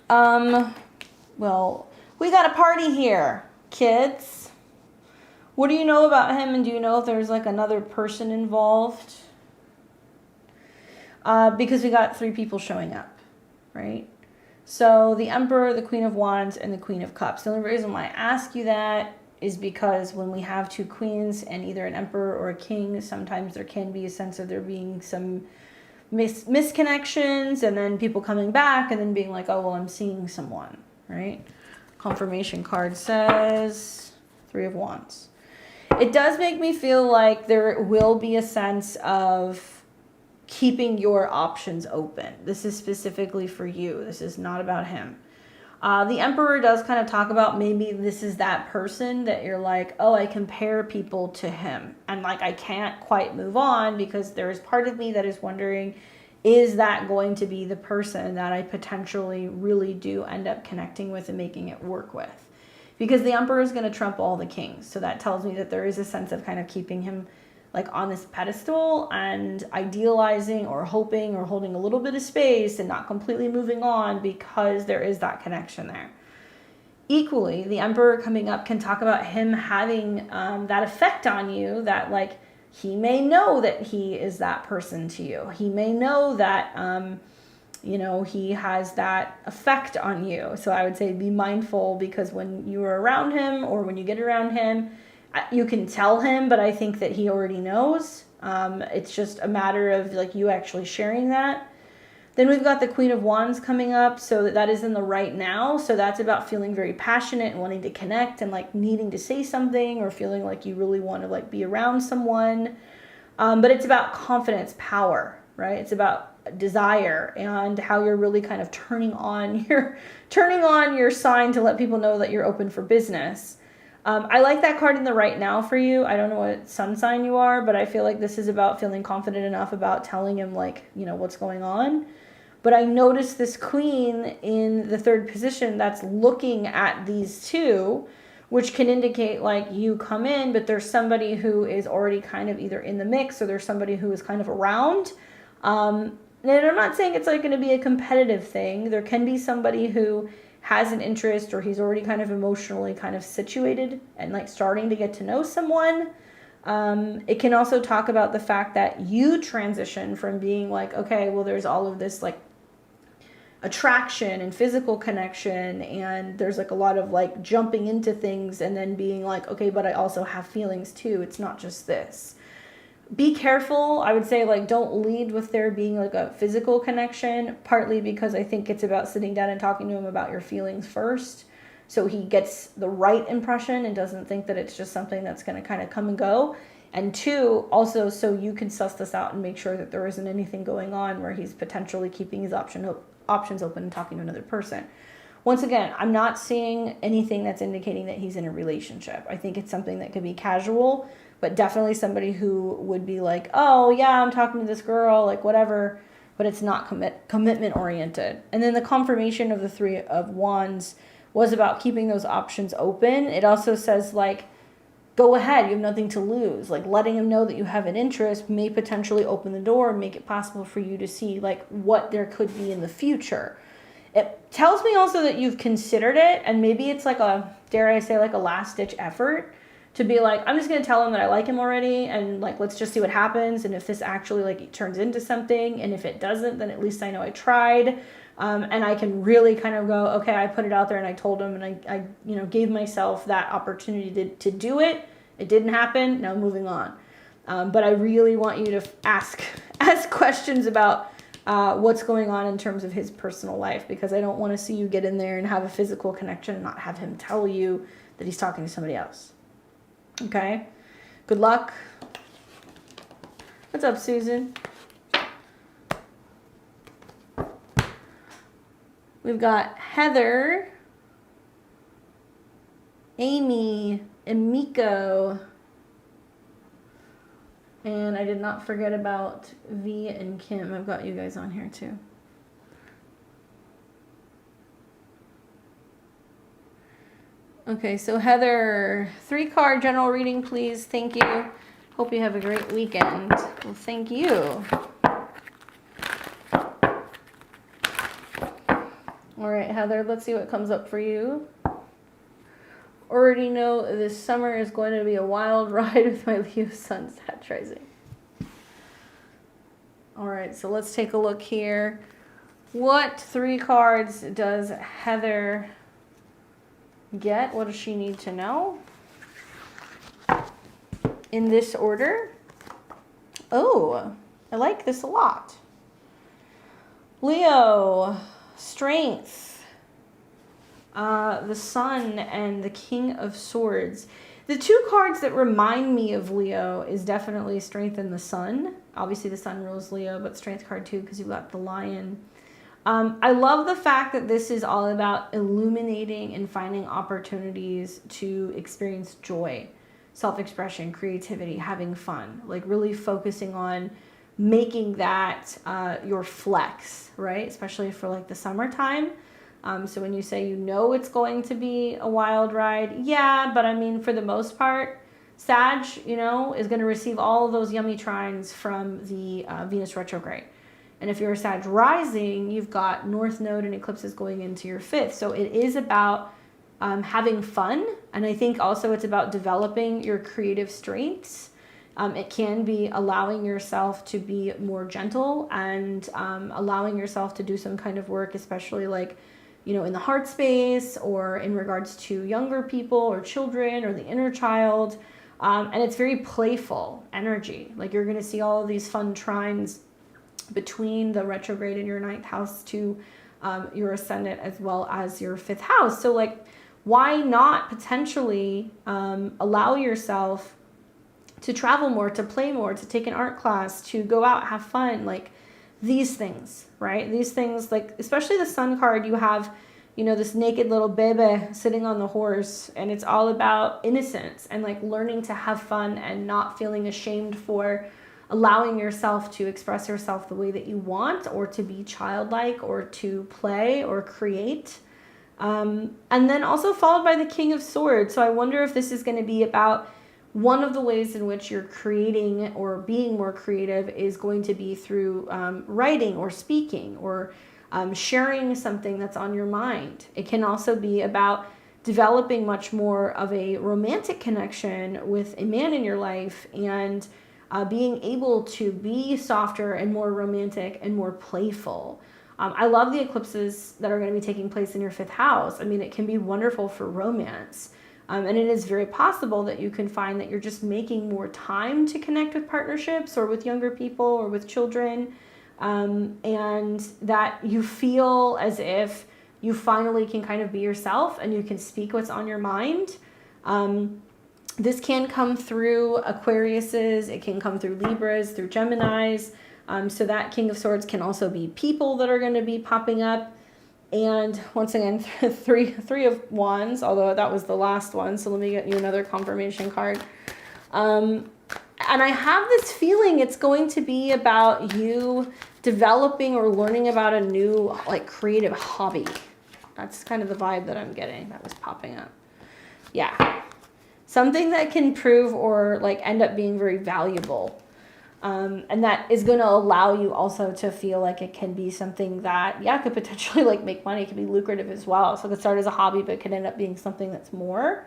A: Well, we got a party here, kids. What do you know about him, and do you know if there's like another person involved? Because we got 3 people showing up, right? So the Emperor, the Queen of Wands, and the Queen of Cups. The only reason why I ask you that is because when we have 2 queens and either an emperor or a king, sometimes there can be a sense of there being some misconnections, and then people coming back and then being like, oh, well, I'm seeing someone, right? Confirmation card says 3 of Wands. It does make me feel like there will be a sense of keeping your options open. This is specifically for you. This is not about him. The Emperor does kind of talk about maybe this is that person that you're like, oh, I compare people to him. And like, I can't quite move on because there is part of me that is wondering, is that going to be the person that I potentially really do end up connecting with and making it work with? Because the Emperor is going to trump all the kings. So that tells me that there is a sense of kind of keeping him like on this pedestal and idealizing or hoping or holding a little bit of space and not completely moving on because there is that connection there. Equally, the Emperor coming up can talk about him having that effect on you, that like he may know that he is that person to you. He may know that, he has that effect on you. So I would say be mindful, because when you are around him or when you get around him, you can tell him, but I think that he already knows. It's just a matter of like you actually sharing that. Then we've got the Queen of Wands coming up, so that is in the right now. So that's about feeling very passionate and wanting to connect and like needing to say something or feeling like you really want to like be around someone. But it's about confidence, power, right? It's about desire and how you're really kind of turning on your sign to let people know that you're open for business. I like that card in the right now for you. I don't know what sun sign you are, but I feel like this is about feeling confident enough about telling him like, what's going on. But I noticed this queen in the 3rd position that's looking at these 2, which can indicate like you come in, but there's somebody who is already kind of either in the mix or there's somebody who is kind of around. And I'm not saying it's like going to be a competitive thing. There can be somebody who has an interest or he's already kind of emotionally kind of situated and like starting to get to know someone. It can also talk about the fact that you transition from being like, okay, well, there's all of this like attraction and physical connection, and there's like a lot of like jumping into things, and then being like, okay, but I also have feelings too. It's not just this. Be careful. I would say like don't lead with there being like a physical connection, partly because I think it's about sitting down and talking to him about your feelings first, so he gets the right impression and doesn't think that it's just something that's going to kind of come and go. And 2, also so you can suss this out and make sure that there isn't anything going on where he's potentially keeping his options open and talking to another person. Once again, I'm not seeing anything that's indicating that he's in a relationship. I think it's something that could be casual, but definitely somebody who would be like, oh yeah, I'm talking to this girl, like whatever, but it's not commitment oriented. And then the confirmation of the 3 of Wands was about keeping those options open. It also says like, go ahead, you have nothing to lose. Like letting him know that you have an interest may potentially open the door and make it possible for you to see like what there could be in the future. It tells me also that you've considered it, and maybe it's like a, dare I say, like a last ditch effort to be like, I'm just going to tell him that I like him already, and like, let's just see what happens. And if this actually like turns into something, and if it doesn't, then at least I know I tried. And I can really kind of go, okay, I put it out there and I told him, and I you know, gave myself that opportunity to do it. It didn't happen. Now moving on. But I really want you to ask questions about what's going on in terms of his personal life, because I don't want to see you get in there and have a physical connection and not have him tell you that he's talking to somebody else. Okay? Good luck. What's up, Susan? We've got Heather, Amy, and Miko. And I did not forget about V and Kim. I've got you guys on here too. Okay, so Heather, 3-card general reading, please. Thank you. Hope you have a great weekend. Well, thank you. All right, Heather, let's see what comes up for you. Already know this summer is going to be a wild ride with my Leo sun stat rising. All right, so let's take a look here. What 3 cards does Heather get? What does she need to know? In this order. Oh, I like this a lot. Leo, strength. The Sun and the King of Swords. The 2 cards that remind me of Leo is definitely Strength and the Sun. Obviously the Sun rules Leo, but Strength card too, because you've got the Lion. I love the fact that this is all about illuminating and finding opportunities to experience joy, self-expression, creativity, having fun, like really focusing on making that your flex, right? Especially for like the summertime. So when you say you know it's going to be a wild ride, yeah, but I mean, for the most part, Sag, you know, is going to receive all of those yummy trines from the Venus retrograde. And if you're a Sag rising, you've got North Node and eclipses going into your 5th. So it is about having fun. And I think also it's about developing your creative strengths. It can be allowing yourself to be more gentle and allowing yourself to do some kind of work, especially like, you know, in the heart space or in regards to younger people or children or the inner child. And it's very playful energy. Like you're going to see all of these fun trines between the retrograde in your 9th house to your ascendant as well as your 5th house. So like, why not potentially allow yourself to travel more, to play more, to take an art class, to go out, have fun, like these things, right? These things, like especially the Sun card, you have, you know, this naked little baby sitting on the horse, and it's all about innocence and like learning to have fun and not feeling ashamed for allowing yourself to express yourself the way that you want, or to be childlike, or to play or create. And then also followed by the King of Swords. So I wonder if this is going to be about one of the ways in which you're creating or being more creative is going to be through writing or speaking or sharing something that's on your mind. It can also be about developing much more of a romantic connection with a man in your life and being able to be softer and more romantic and more playful. I love the eclipses that are going to be taking place in your 5th house. I mean, it can be wonderful for romance. And it is very possible that you can find that you're just making more time to connect with partnerships or with younger people or with children. And that you feel as if you finally can kind of be yourself and you can speak what's on your mind. This can come through Aquariuses, it can come through Libras, through Geminis. So that King of Swords can also be people that are going to be popping up. And once again, three of Wands, although that was the last one. So let me get you another confirmation card. And I have this feeling it's going to be about you developing or learning about a new like creative hobby. That's kind of the vibe that I'm getting that was popping up. Yeah. Something that can prove or like end up being very valuable. And that is going to allow you also to feel like it can be something that, yeah, could potentially like make money. It could be lucrative as well. So it could start as a hobby, but it could end up being something that's more.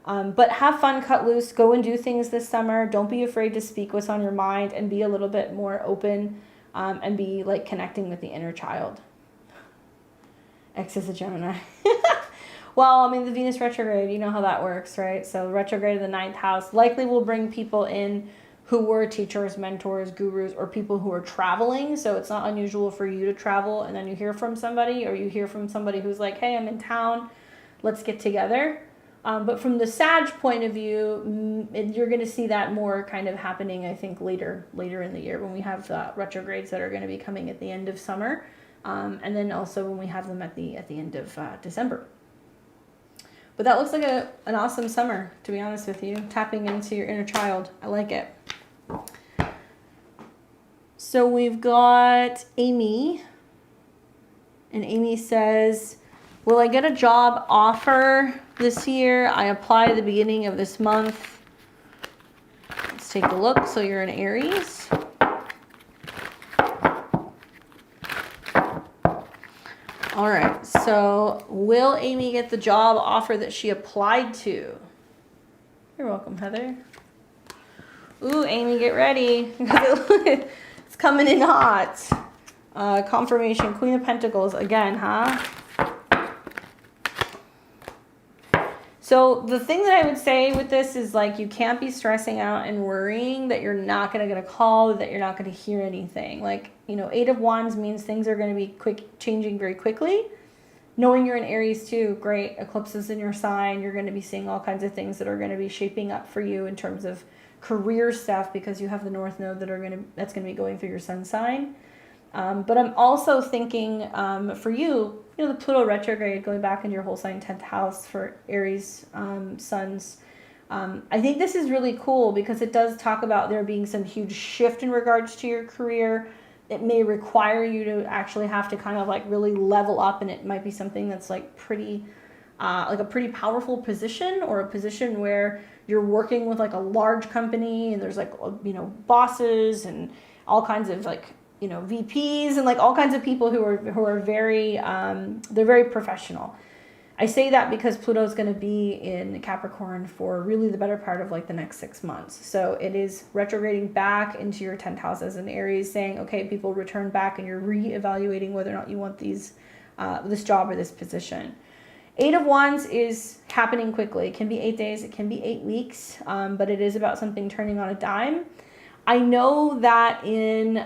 A: But have fun, cut loose, go and do things this summer. Don't be afraid to speak what's on your mind and be a little bit more open and be like connecting with the inner child. X is a Gemini. Well, I mean, the Venus retrograde, you know how that works, right? So retrograde in the 9th house likely will bring people in who were teachers, mentors, gurus, or people who are traveling. So it's not unusual for you to travel and then you hear from somebody, or you hear from somebody who's like, hey, I'm in town, let's get together. But from the Sag point of view, you're going to see that more kind of happening, I think, later in the year when we have retrogrades that are going to be coming at the end of summer. And then also when we have them at the end of December. But that looks like an awesome summer, to be honest with you. Tapping into your inner child. I like it. So we've got Amy. And Amy says, will I get a job offer this year? I apply at the beginning of this month. Let's take a look. So you're an Aries. All right, so will Amy get the job offer that she applied to? You're welcome, Heather. Ooh, Amy, get ready. It's coming in hot. Confirmation, Queen of Pentacles again, huh? So the thing that I would say with this is like you can't be stressing out and worrying that you're not going to get a call, that you're not going to hear anything. Like, you know, 8 of Wands means things are going to be changing very quickly. Knowing you're in Aries too, great. Eclipses in your sign. You're going to be seeing all kinds of things that are going to be shaping up for you in terms of career stuff because you have the North Node that's going to be going through your sun sign. But I'm also thinking for you, you know, the Pluto retrograde going back into your whole sign 10th house for Aries suns. I think this is really cool because it does talk about there being some huge shift in regards to your career. It may require you to actually have to kind of like really level up, and it might be something that's like pretty, like a pretty powerful position, or a position where you're working with like a large company and there's like, you know, bosses and all kinds of like, you know, VPs and like all kinds of people who are very, they're very professional. I say that because Pluto is going to be in Capricorn for really the better part of like the next 6 months. So it is retrograding back into your 10th house as an Aries, saying, okay, people return back and you're reevaluating whether or not you want this job or this position. 8 of Wands is happening quickly. It can be 8 days, it can be 8 weeks, but it is about something turning on a dime. I know that in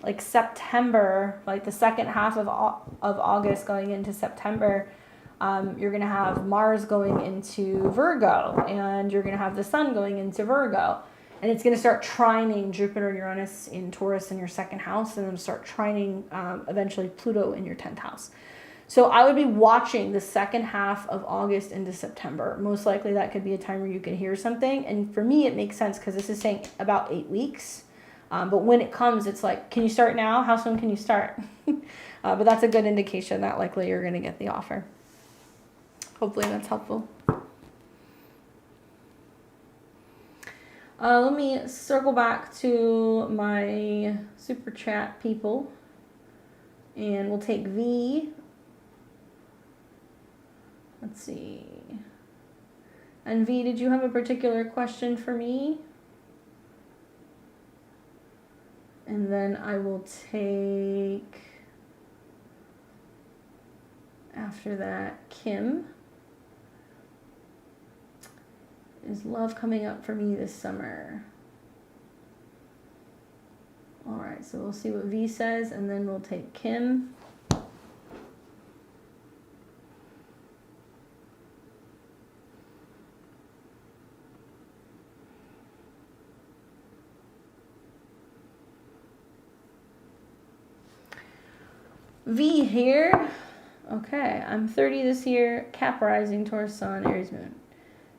A: like September, like the second half of August going into September, you're going to have Mars going into Virgo, and you're going to have the Sun going into Virgo. And it's going to start trining Jupiter and Uranus in Taurus in your second house, and then start trining eventually Pluto in your 10th house. So I would be watching the second half of August into September. Most likely that could be a time where you can hear something. And for me, it makes sense because this is saying about 8 weeks. But when it comes, it's like, can you start now? How soon can you start? But that's a good indication that likely you're going to get the offer. Hopefully that's helpful. Let me circle back to my super chat people. And we'll take V. Let's see. And V, did you have a particular question for me? And then I will take, after that, Kim. Is love coming up for me this summer? All right, so we'll see what V says, and then we'll take Kim. V here. Okay, I'm 30 this year, Cap rising, Taurus Sun, Aries Moon.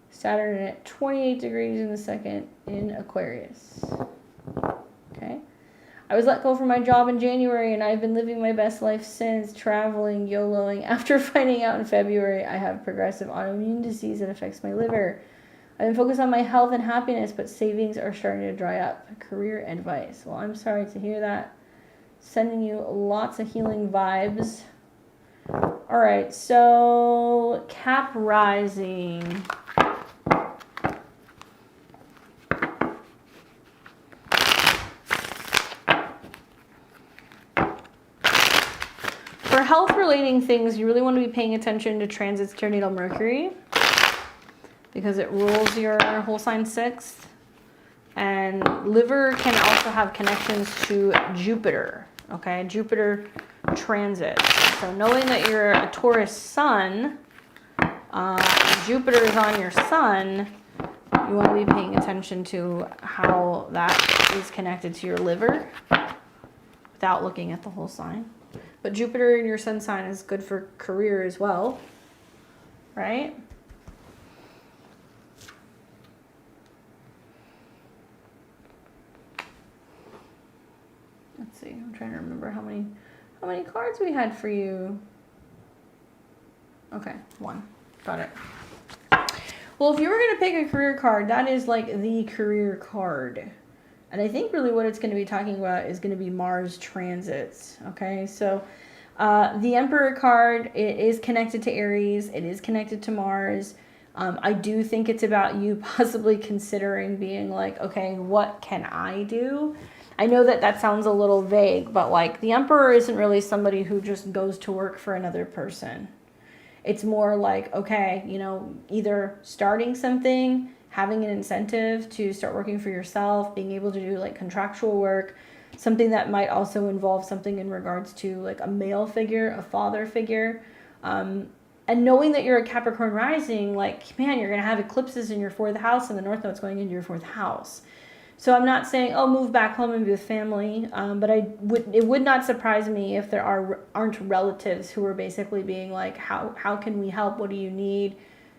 A: Saturn at 28 degrees in the second in Aquarius. Okay. I was let go from my job in January, and I've been living my best life since, traveling, YOLOing. After finding out in February I have progressive autoimmune disease that affects my liver. I've been focused on my health and happiness, but savings are starting to dry up. Career advice. Well, I'm sorry to hear that. Sending you lots of healing vibes. All right, so Cap Rising. For health relating things, you really want to be paying attention to transits to your natal Mercury because it rules your whole sign 6th. And liver can also have connections to Jupiter, okay? Jupiter transit. So knowing that you're a Taurus sun, Jupiter is on your sun, you want to be paying attention to how that is connected to your liver without looking at the whole sign. But Jupiter in your sun sign is good for career as well, right? Let's see, I'm trying to remember how many cards we had for you. Okay, 1. Got it. Well, if you were going to pick a career card, that is like the career card. And I think really what it's going to be talking about is going to be Mars transits. Okay, so the Emperor card, it is connected to Aries. It is connected to Mars. I do think it's about you possibly considering being like, okay, what can I do? I know that that sounds a little vague, but like the Emperor isn't really somebody who just goes to work for another person. It's more like, okay, you know, either starting something, having an incentive to start working for yourself, being able to do like contractual work, something that might also involve something in regards to like a male figure, a father figure. And knowing that you're a Capricorn rising, like, man, you're going to have eclipses in your 4th house and the North Node's going into your 4th house. So I'm not saying, oh, move back home and be with family, but it would not surprise me if there aren't relatives who are basically being like, how can we help? What do you need?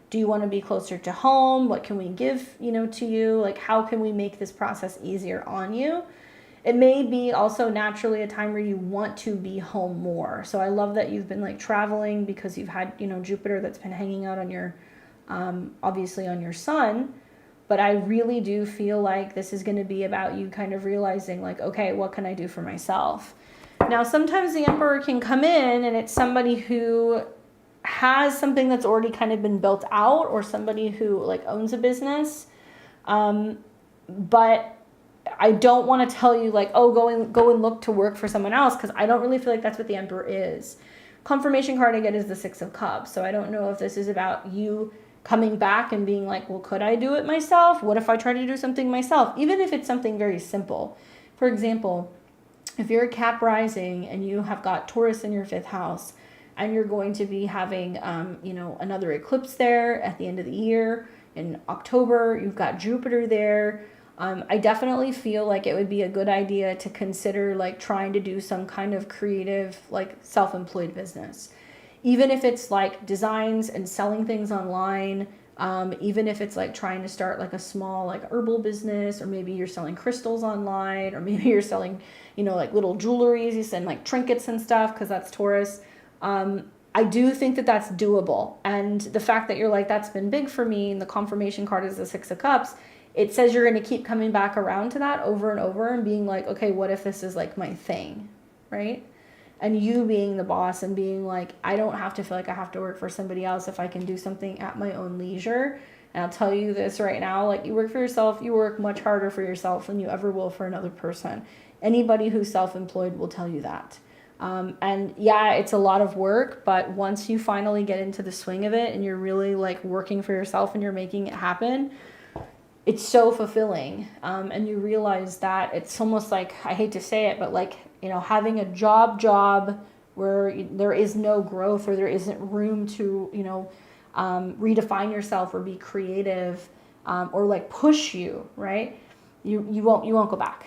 A: Do you want to be closer to home? What can we give, you know, to you? Like, how can we make this process easier on you? It may be also naturally a time where you want to be home more. So I love that you've been like traveling because you've had, you know, Jupiter that's been hanging out on your, obviously on your sun. But I really do feel like this is going to be about you kind of realizing like, okay, what can I do for myself? Now, sometimes the Emperor can come in and it's somebody who has something that's already kind of been built out or somebody who like owns a business. But I don't want to tell you like, oh, go and look to work for someone else, because I don't really feel like that's what the Emperor is. Confirmation card I get is the 6 of Cups. So I don't know if this is about you coming back and being like, well, could I do it myself? What if I try to do something myself? Even if it's something very simple. For example, if you're a Cap rising and you have got Taurus in your 5th house and you're going to be having, you know, another eclipse there at the end of the year in October, you've got Jupiter there. I definitely feel like it would be a good idea to consider like trying to do some kind of creative, like self-employed business. Even if it's like designs and selling things online, even if it's like trying to start like a small like herbal business, or maybe you're selling crystals online, or maybe you're selling, you know, like little jewelries, you send like trinkets and stuff, because that's Taurus. I do think that that's doable. And the fact that you're like, that's been big for me, and the confirmation card is the 6 of Cups, it says you're going to keep coming back around to that over and over and being like, okay, what if this is like my thing, right? And you being the boss and being like, I don't have to feel like I have to work for somebody else if I can do something at my own leisure. And I'll tell you this right now, like, you work for yourself, you work much harder for yourself than you ever will for another person. Anybody who's self-employed will tell you that. And yeah, it's a lot of work, but once you finally get into the swing of it and you're really like working for yourself and you're making it happen, it's so fulfilling. And you realize that it's almost like, I hate to say it, but like, you know, having a job where there is no growth or there isn't room to, you know, redefine yourself or be creative, or like push you, right? You won't go back.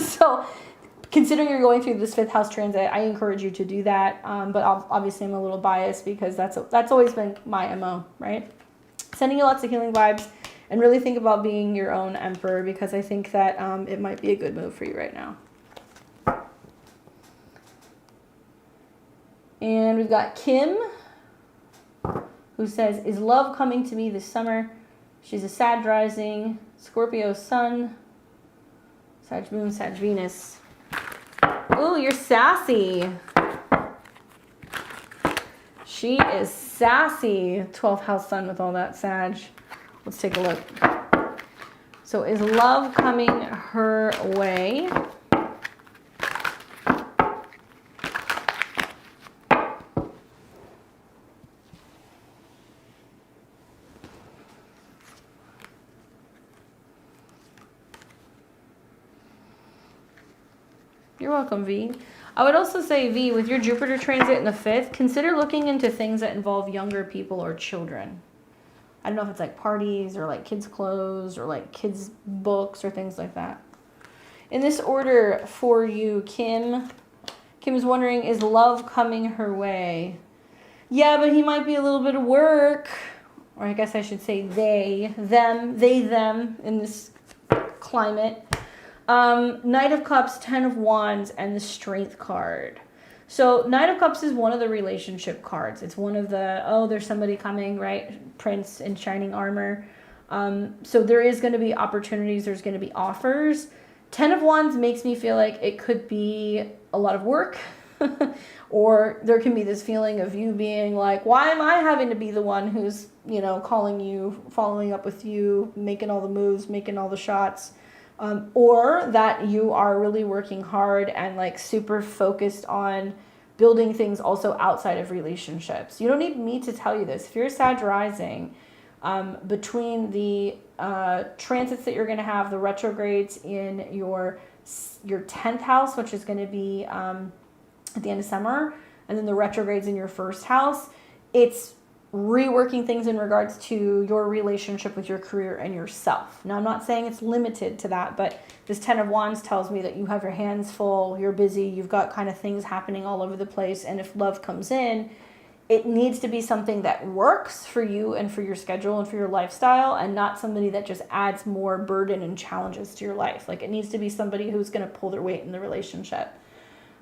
A: So considering you're going through this 5th house transit, I encourage you to do that. But obviously I'm a little biased because that's always been my MO, right? Sending you lots of healing vibes, and really think about being your own emperor, because I think that it might be a good move for you right now. And we've got Kim, who says, is love coming to me this summer? She's a Sag rising, Scorpio sun, Sag moon, Sag Venus. Ooh, you're sassy. She is sassy. 12th house sun with all that Sag. Let's take a look. So is love coming her way? You're welcome, V. I would also say, V, with your Jupiter transit in the 5th, consider looking into things that involve younger people or children. I don't know if it's like parties or like kids' clothes or like kids' books or things like that. In this order for you, Kim. Kim's wondering, is love coming her way? Yeah, but he might be a little bit of work. Or I guess I should say they, them in this climate. Knight of Cups, 10 of Wands, and the Strength card. So Knight of Cups is one of the relationship cards. It's one of the, oh, there's somebody coming, right? Prince in shining armor. So there is going to be opportunities. There's going to be offers. 10 of Wands makes me feel like it could be a lot of work. Or there can be this feeling of you being like, why am I having to be the one who's, you know, calling you, following up with you, making all the moves, making all the shots. Or that you are really working hard and like super focused on building things also outside of relationships. You don't need me to tell you this. If you're Sag rising, between the transits that you're going to have, the retrogrades in your 10th house, which is going to be at the end of summer, and then the retrogrades in your 1st house, it's reworking things in regards to your relationship with your career and yourself. Now, I'm not saying it's limited to that, but this 10 of Wands tells me that you have your hands full, you're busy, you've got kind of things happening all over the place, and if love comes in, it needs to be something that works for you and for your schedule and for your lifestyle, and not somebody that just adds more burden and challenges to your life. Like, it needs to be somebody who's going to pull their weight in the relationship.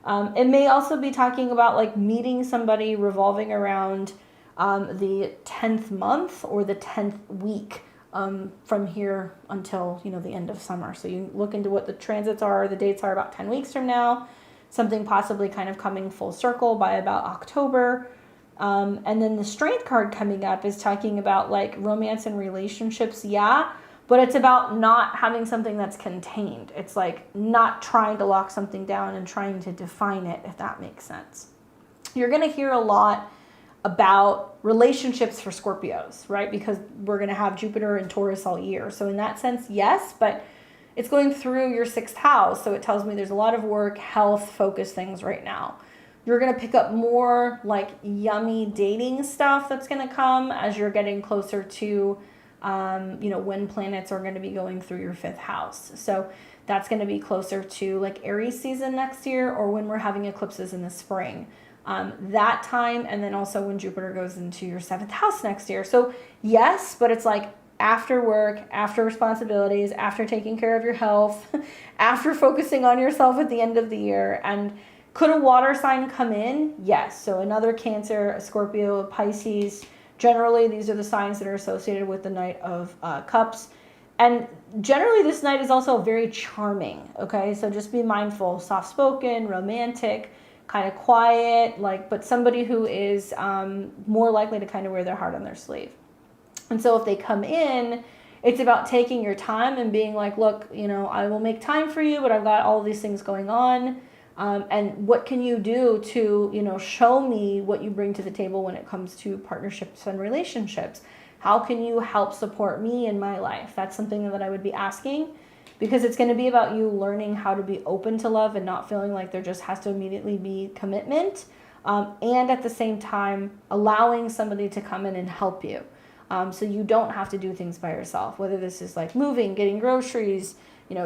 A: It may also be talking about like meeting somebody revolving around the 10th month or the 10th week from here until, you know, the end of summer. So you look into what the transits are, the dates are about 10 weeks from now, something possibly kind of coming full circle by about October. And then the Strength card coming up is talking about like romance and relationships. Yeah. But it's about not having something that's contained. It's like not trying to lock something down and trying to define it, if that makes sense. You're going to hear a lot about relationships for Scorpios, right? Because we're going to have Jupiter and Taurus all year. So in that sense, yes, but it's going through your 6th house. So it tells me there's a lot of work, health, focus things right now. You're going to pick up more like yummy dating stuff that's going to come as you're getting closer to when planets are going to be going through your 5th house. So that's going to be closer to like Aries season next year, or when we're having eclipses in the spring. That time, and then also when Jupiter goes into your 7th house next year. So yes, but it's like after work, after responsibilities, after taking care of your health, after focusing on yourself at the end of the year. And could a water sign come in? Yes. So another Cancer, a Scorpio, a Pisces. Generally, these are the signs that are associated with the Knight of Cups. And generally, this Knight is also very charming, okay? So just be mindful, soft-spoken, romantic, kind of quiet, but somebody who is more likely to kind of wear their heart on their sleeve. And so if they come in, it's about taking your time and being like, look, I will make time for you, but I've got all these things going on. And what can you do to, show me what you bring to the table when it comes to partnerships and relationships? How can you help support me in my life? That's something that I would be asking, because it's going to be about you learning how to be open to love and not feeling like there just has to immediately be commitment. And at the same time, allowing somebody to come in and help you. So you don't have to do things by yourself, whether this is like moving, getting groceries,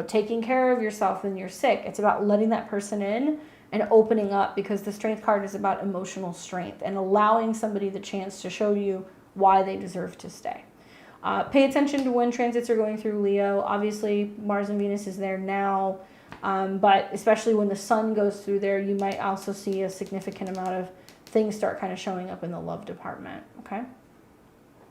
A: taking care of yourself when you're sick. It's about letting that person in and opening up, because the Strength card is about emotional strength and allowing somebody the chance to show you why they deserve to stay. Pay attention to when transits are going through Leo. Obviously, Mars and Venus is there now, but especially when the Sun goes through there, you might also see a significant amount of things start kind of showing up in the love department, okay?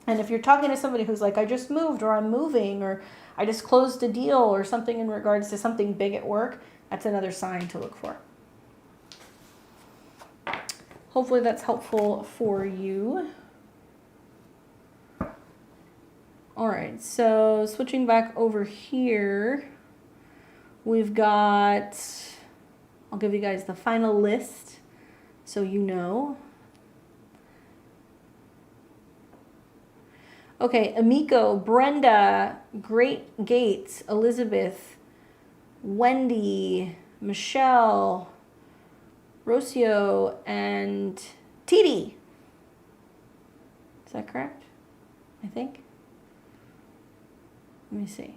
A: And if you're talking to somebody who's like, I just moved, or I'm moving, or I just closed a deal, or something in regards to something big at work, that's another sign to look for. Hopefully that's helpful for you. All right, so switching back over here, we've got, I'll give you guys the final list so you know. Okay, Amiko, Brenda, Great Gates, Elizabeth, Wendy, Michelle, Rocio, and Titi. Is that correct? I think. Let me see.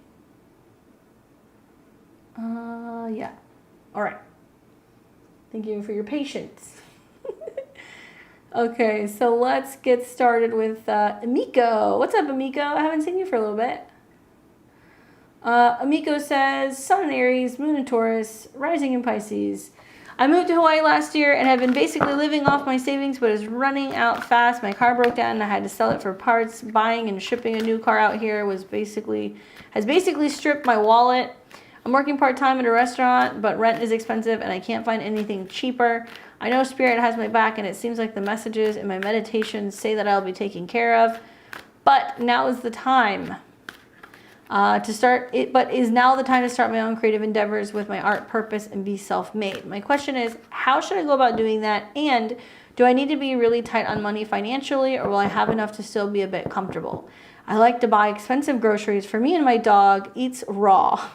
A: Yeah. All right. Thank you for your patience. Okay, so let's get started with Amiko. What's up, Amiko? I haven't seen you for a little bit. Amiko says, Sun in Aries, Moon in Taurus, Rising in Pisces. I moved to Hawaii last year and have been basically living off my savings, but is running out fast. My car broke down and I had to sell it for parts. Buying and shipping a new car out here has basically stripped my wallet. I'm working part-time at a restaurant, but rent is expensive and I can't find anything cheaper. I know Spirit has my back and it seems like the messages in my meditations say that I'll be taken care of. But now is the time to start it. But is now the time to start my own creative endeavors with my art purpose and be self-made? My question is, how should I go about doing that? And do I need to be really tight on money financially, or will I have enough to still be a bit comfortable? I like to buy expensive groceries for me, and my dog eats raw.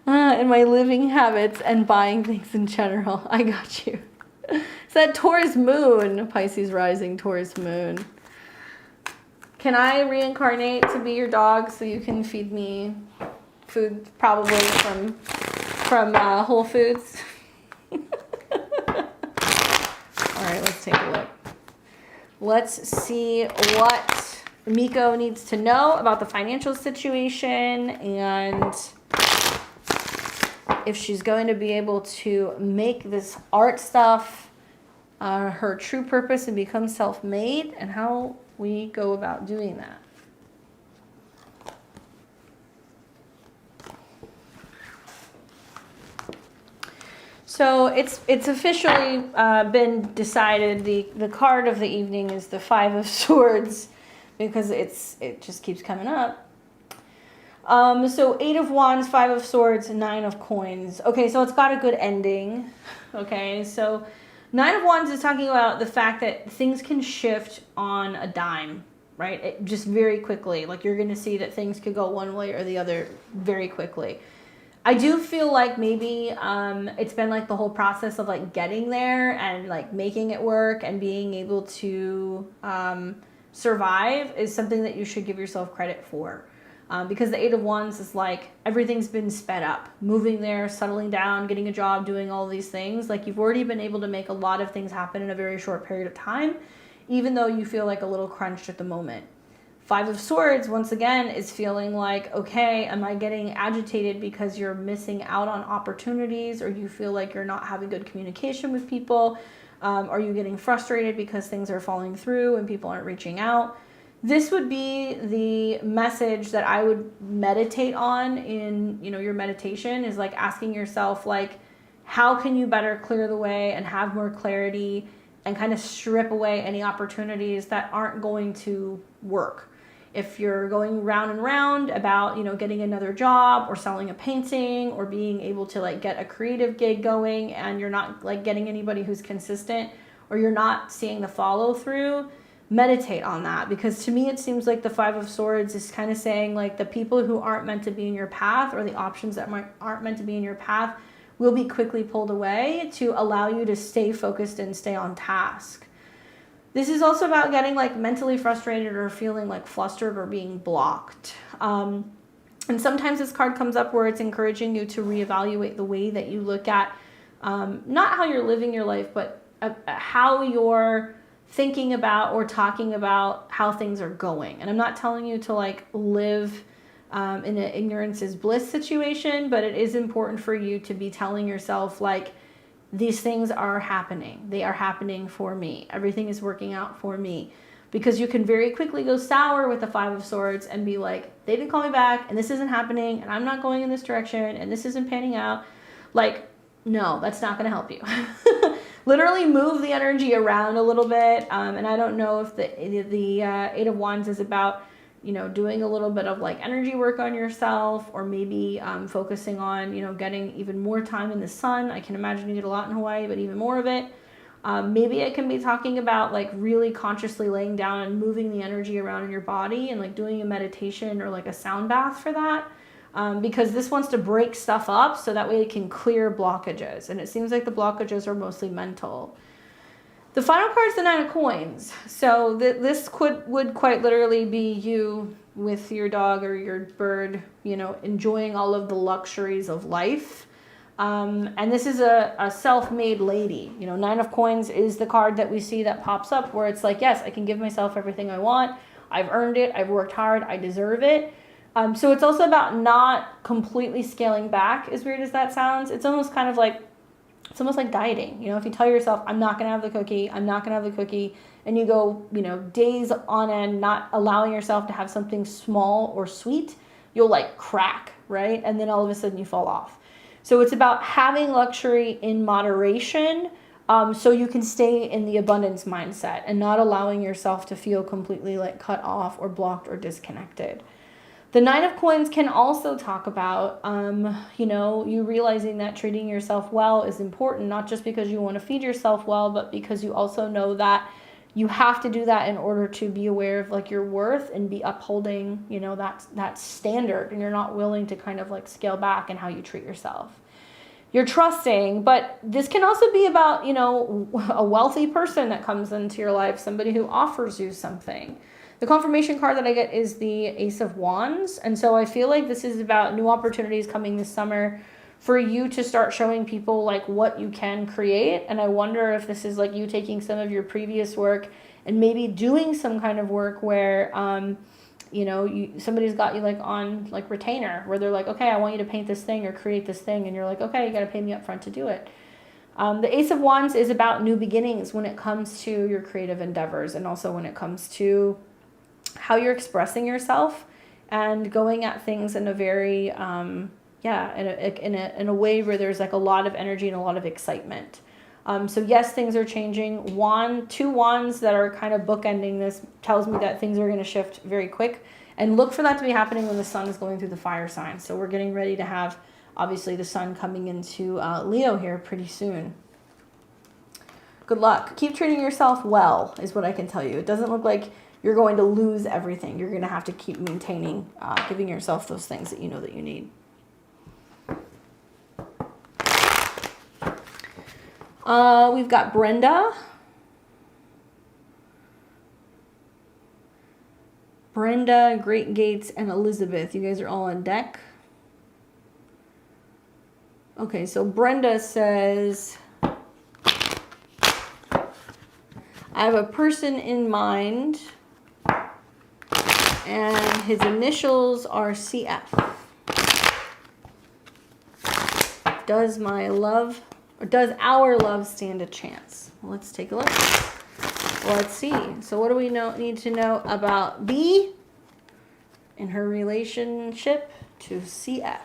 A: And my living habits and buying things in general. I got you. It's that Taurus moon, Pisces rising, Taurus moon. Can I reincarnate to be your dog so you can feed me food, probably from Whole Foods? All right, let's take a look. Let's see what Miko needs to know about the financial situation and if she's going to be able to make this art stuff her true purpose and become self-made, and how we go about doing that. So it's officially been decided. The card of the evening is the Five of Swords, because it just keeps coming up. So 8 of Wands, 5 of Swords, 9 of Coins. Okay, so it's got a good ending. Okay, so 9 of Wands is talking about the fact that things can shift on a dime, right? Just very quickly. Like, you're going to see that things could go one way or the other very quickly. I do feel like maybe it's been like the whole process of like getting there and like making it work and being able to survive is something that you should give yourself credit for. Because the 8 of Wands is like everything's been sped up, moving there, settling down, getting a job, doing all these things. Like, you've already been able to make a lot of things happen in a very short period of time, even though you feel like a little crunched at the moment. 5 of Swords, once again, is feeling like, okay, am I getting agitated because you're missing out on opportunities, or you feel like you're not having good communication with people? Are you getting frustrated because things are falling through and people aren't reaching out? This would be the message that I would meditate on in, your meditation, is like asking yourself, like, how can you better clear the way and have more clarity and kind of strip away any opportunities that aren't going to work. If you're going round and round about, getting another job or selling a painting or being able to like get a creative gig going and you're not like getting anybody who's consistent, or you're not seeing the follow through, meditate on that. Because to me, it seems like the 5 of Swords is kind of saying like the people who aren't meant to be in your path, or the options that aren't meant to be in your path, will be quickly pulled away to allow you to stay focused and stay on task. This is also about getting like mentally frustrated or feeling like flustered or being blocked. And sometimes this card comes up where it's encouraging you to reevaluate the way that you look at not how you're living your life, but how you're thinking about or talking about how things are going. And I'm not telling you to like live in an ignorance is bliss situation, but it is important for you to be telling yourself like, these things are happening. They are happening for me. Everything is working out for me. Because you can very quickly go sour with the Five of Swords and be like, they didn't call me back, and this isn't happening, and I'm not going in this direction, and this isn't panning out. Like, no, that's not going to help you. Literally move the energy around a little bit. And I don't know if the Eight of Wands is about, you know, doing a little bit of like energy work on yourself, or maybe focusing on, you know, getting even more time in the sun. I can imagine you get a lot in Hawaii, but even more of it. Maybe it can be talking about like really consciously laying down and moving the energy around in your body and like doing a meditation or like a sound bath for that. Because this wants to break stuff up so that way it can clear blockages. And it seems like the blockages are mostly mental. The final card is the Nine of Coins. So this would quite literally be you with your dog or your bird, you know, enjoying all of the luxuries of life. And this is a self-made lady. You know, Nine of Coins is the card that we see that pops up where it's like, yes, I can give myself everything I want. I've earned it. I've worked hard. I deserve it. So it's also about not completely scaling back, as weird as that sounds. It's almost kind of like, it's almost like dieting. You know, if you tell yourself, I'm not going to have the cookie, I'm not going to have the cookie, and you go, you know, days on end not allowing yourself to have something small or sweet, you'll like crack, right? And then all of a sudden you fall off. So it's about having luxury in moderation, so you can stay in the abundance mindset and not allowing yourself to feel completely like cut off or blocked or disconnected. The Nine of Coins can also talk about, you know, you realizing that treating yourself well is important, not just because you want to feed yourself well, but because you also know that you have to do that in order to be aware of like your worth and be upholding, you know, that standard, and you're not willing to kind of like scale back in how you treat yourself. You're trusting, but this can also be about, you know, a wealthy person that comes into your life, somebody who offers you something. The confirmation card that I get is the Ace of Wands. And so I feel like this is about new opportunities coming this summer for you to start showing people like what you can create. And I wonder if this is like you taking some of your previous work and maybe doing some kind of work where, you know, somebody's got you like on like retainer, where they're like, okay, I want you to paint this thing or create this thing. And you're like, okay, you got to pay me up front to do it. The Ace of Wands is about new beginnings when it comes to your creative endeavors, and also when it comes to how you're expressing yourself and going at things in a very, in a way where there's like a lot of energy and a lot of excitement. So yes, things are changing. Two wands that are kind of bookending this tells me that things are going to shift very quick, and look for that to be happening when the sun is going through the fire sign. So we're getting ready to have, obviously, the sun coming into Leo here pretty soon. Good luck. Keep treating yourself well is what I can tell you. It doesn't look like you're going to lose everything. You're going to have to keep maintaining, giving yourself those things that you know that you need. We've got Brenda. Brenda, Great Gates, and Elizabeth. You guys are all on deck. Okay, so Brenda says, I have a person in mind, and his initials are CF. Does our love stand a chance? Well, let's take a look. Let's see. So what do we need to know about B in her relationship to CF?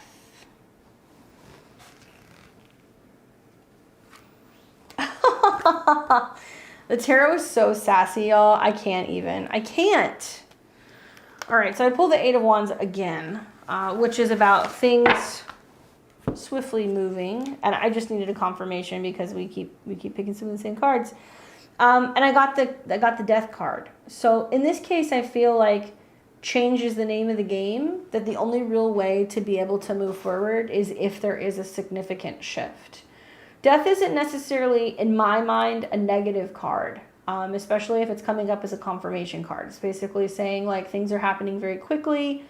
A: The tarot is so sassy, y'all. I can't. All right, so I pulled the Eight of Wands again, which is about things swiftly moving, and I just needed a confirmation because we keep picking some of the same cards. And I got the Death card. So in this case, I feel like change is the name of the game, that the only real way to be able to move forward is if there is a significant shift. Death isn't necessarily, in my mind, a negative card, especially if it's coming up as a confirmation card. It's basically saying like things are happening very quickly.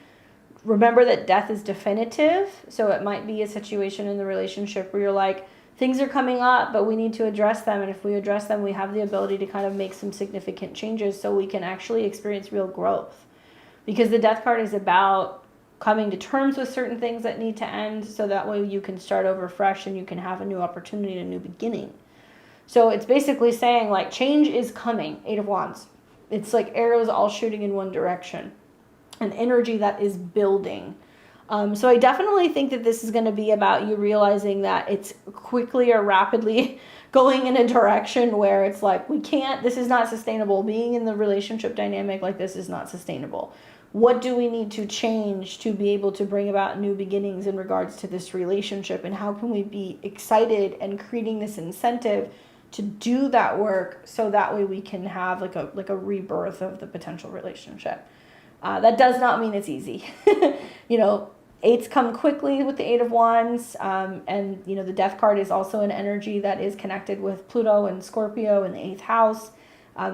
A: Remember that death is definitive, so it might be a situation in the relationship where you're like, things are coming up, but we need to address them, and if we address them, we have the ability to kind of make some significant changes so we can actually experience real growth. Because the Death card is about coming to terms with certain things that need to end, so that way you can start over fresh and you can have a new opportunity, a new beginning. So it's basically saying like change is coming, 8 of Wands. It's like arrows all shooting in one direction, an energy that is building. So I definitely think that this is going to be about you realizing that it's quickly or rapidly going in a direction where it's like, this is not sustainable. Being in the relationship dynamic like this is not sustainable. What do we need to change to be able to bring about new beginnings in regards to this relationship? And how can we be excited and creating this incentive to do that work, so that way we can have like a rebirth of the potential relationship? That does not mean it's easy. You know, 8s come quickly with the 8 of Wands. And, you know, the Death card is also an energy that is connected with Pluto and Scorpio in the 8th house.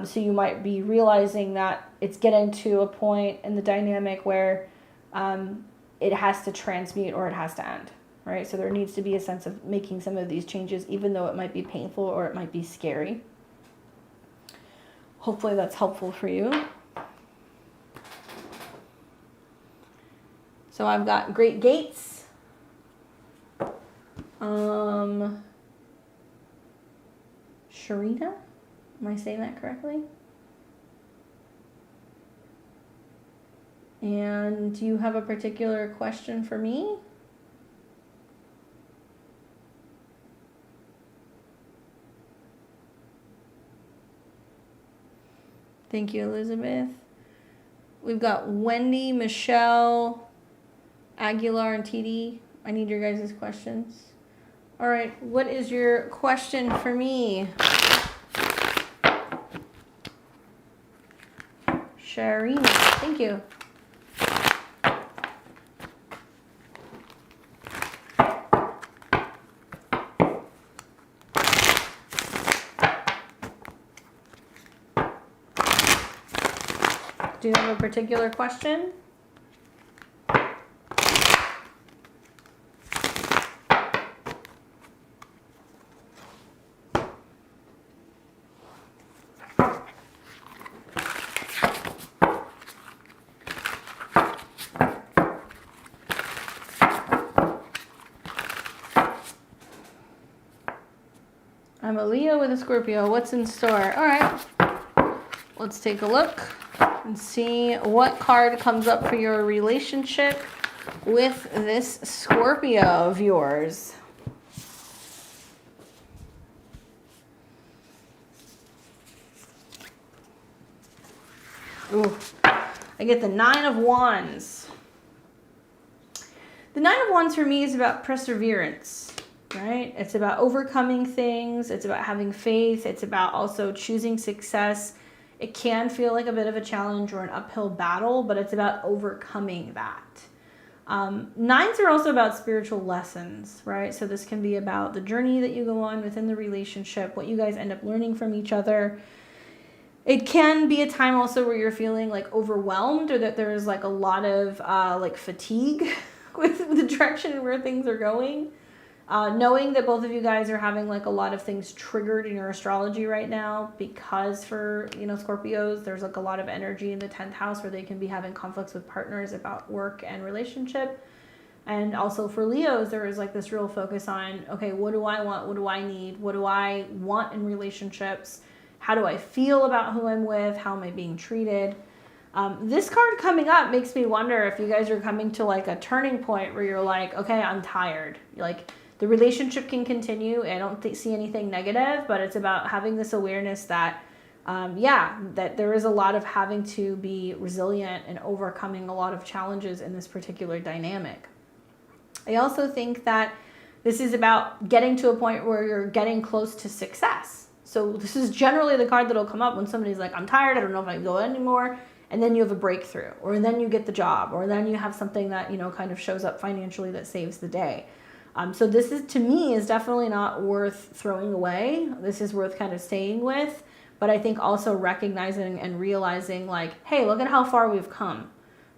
A: So you might be realizing that it's getting to a point in the dynamic where it has to transmute or it has to end, right? So there needs to be a sense of making some of these changes, even though it might be painful or it might be scary. Hopefully that's helpful for you. So I've got Great Gates. Sharina? Am I saying that correctly? And do you have a particular question for me? Thank you, Elizabeth. We've got Wendy, Michelle, Aguilar, and TD. I need your guys' questions. All right, what is your question for me? Sharina, thank you. Do you have a particular question? I'm a Leo with a Scorpio. What's in store? All right, let's take a look and see what card comes up for your relationship with this Scorpio of yours. Ooh, I get the 9 of Wands. The 9 of Wands for me is about perseverance, right? It's about overcoming things. It's about having faith. It's about also choosing success. It can feel like a bit of a challenge or an uphill battle, but it's about overcoming that. 9s are also about spiritual lessons, right? So this can be about the journey that you go on within the relationship, what you guys end up learning from each other. It can be a time also where you're feeling like overwhelmed, or that there's like a lot of like fatigue with the direction and where things are going. Knowing that both of you guys are having like a lot of things triggered in your astrology right now, because for, you know, Scorpios, there's like a lot of energy in the 10th house where they can be having conflicts with partners about work and relationship. And also for Leos, there is like this real focus on, okay, what do I want? What do I need? What do I want in relationships? How do I feel about who I'm with? How am I being treated? This card coming up makes me wonder if you guys are coming to like a turning point where you're like, okay, I'm tired. Like, the relationship can continue. I don't see anything negative, but it's about having this awareness that, that there is a lot of having to be resilient and overcoming a lot of challenges in this particular dynamic. I also think that this is about getting to a point where you're getting close to success. So this is generally the card that'll come up when somebody's like, I'm tired, I don't know if I can go anymore. And then you have a breakthrough, or then you get the job, or then you have something that, you know, kind of shows up financially that saves the day. So this is, to me, is definitely not worth throwing away. This is worth kind of staying with. But I think also recognizing and realizing like, hey, look at how far we've come,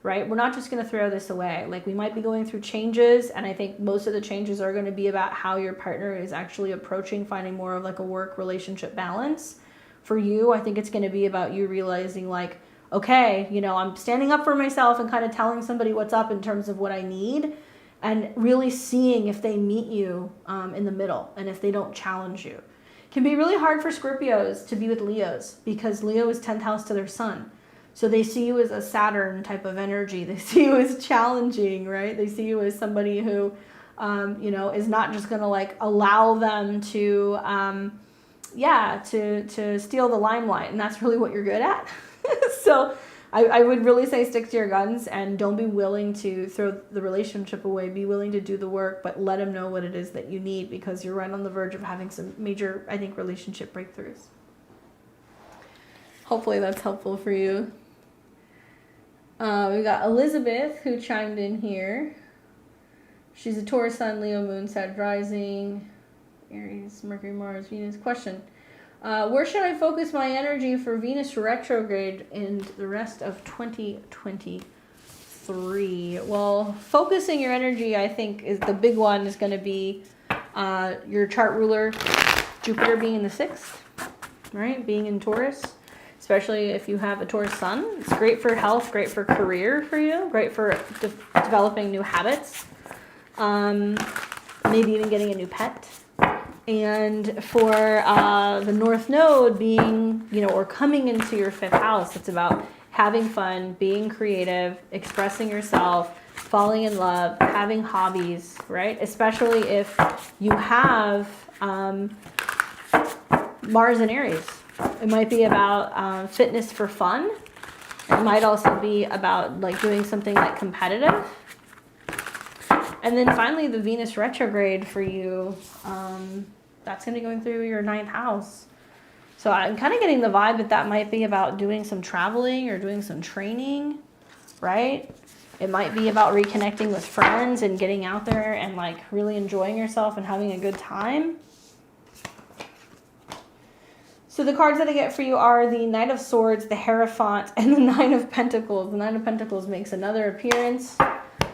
A: right? We're not just going to throw this away. Like, we might be going through changes. And I think most of the changes are going to be about how your partner is actually approaching finding more of like a work relationship balance. For you, I think it's going to be about you realizing like, okay, you know, I'm standing up for myself and kind of telling somebody what's up in terms of what I need, and really seeing if they meet you in the middle and if they don't challenge you. It can be really hard for Scorpios to be with Leos because Leo is 10th house to their sun. So they see you as a Saturn type of energy. They see you as challenging, right? They see you as somebody who, you know, is not just going to like allow them to, to steal the limelight. And that's really what you're good at. So I would really say stick to your guns and don't be willing to throw the relationship away. Be willing to do the work, but let them know what it is that you need, because you're right on the verge of having some major, I think, relationship breakthroughs. Hopefully that's helpful for you. We got Elizabeth who chimed in here. She's a Taurus Sun, Leo Moon, Sag Rising, Aries, Mercury, Mars, Venus. Question. Where should I focus my energy for Venus retrograde in the rest of 2023? Well, focusing your energy, I think, is the big one is going to be your chart ruler, Jupiter being in the 6th, right? Being in Taurus, especially if you have a Taurus sun. It's great for health, great for career for you, great for developing new habits, maybe even getting a new pet. And for the North Node being, you know, or coming into your 5th house, it's about having fun, being creative, expressing yourself, falling in love, having hobbies, right? Especially if you have Mars in Aries. It might be about fitness for fun. It might also be about like doing something like competitive. And then finally, the Venus retrograde for you, that's going to be going through your 9th house. So I'm kind of getting the vibe that that might be about doing some traveling or doing some training, right? It might be about reconnecting with friends and getting out there and like really enjoying yourself and having a good time. So the cards that I get for you are the Knight of Swords, the Hierophant, and the Nine of Pentacles. The Nine of Pentacles makes another appearance.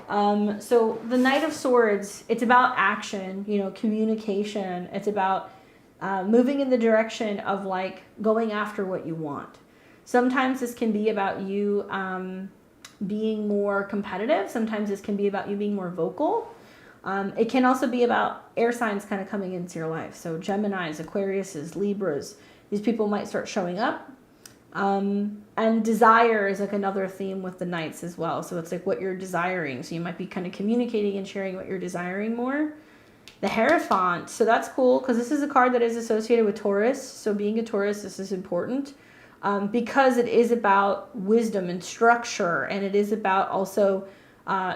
A: So the Knight of Swords, it's about action, you know, communication. It's about moving in the direction of like going after what you want. Sometimes this can be about you being more competitive. Sometimes this can be about you being more vocal. It can also be about air signs kind of coming into your life. So Geminis, Aquariuses, Libras, these people might start showing up. And desire is like another theme with the Knights as well. So it's like what you're desiring. So you might be kind of communicating and sharing what you're desiring more. The Hierophant. So that's cool because this is a card that is associated with Taurus. So being a Taurus, this is important because it is about wisdom and structure. And it is about also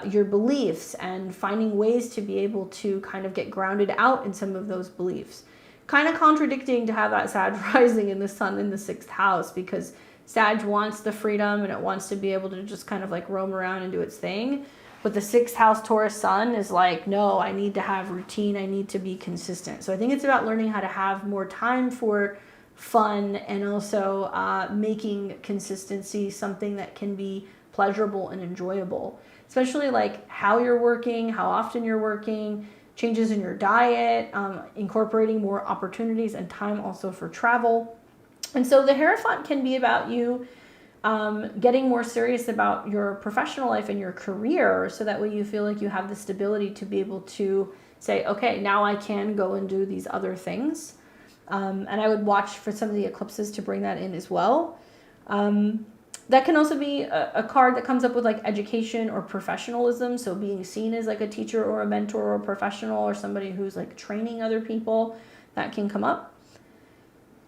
A: your beliefs and finding ways to be able to kind of get grounded out in some of those beliefs. Kind of contradicting to have that Sag rising in the sun in the 6th house, because Sag wants the freedom and it wants to be able to just kind of like roam around and do its thing. But the 6th house Taurus sun is like, no, I need to have routine. I need to be consistent. So I think it's about learning how to have more time for fun and also making consistency something that can be pleasurable and enjoyable, especially like how you're working, how often you're working, changes in your diet, incorporating more opportunities and time also for travel. And so the Hierophant can be about you getting more serious about your professional life and your career, so that way you feel like you have the stability to be able to say, okay, now I can go and do these other things. And I would watch for some of the eclipses to bring that in as well. That can also be a card that comes up with like education or professionalism. So being seen as like a teacher or a mentor or a professional or somebody who's like training other people, that can come up.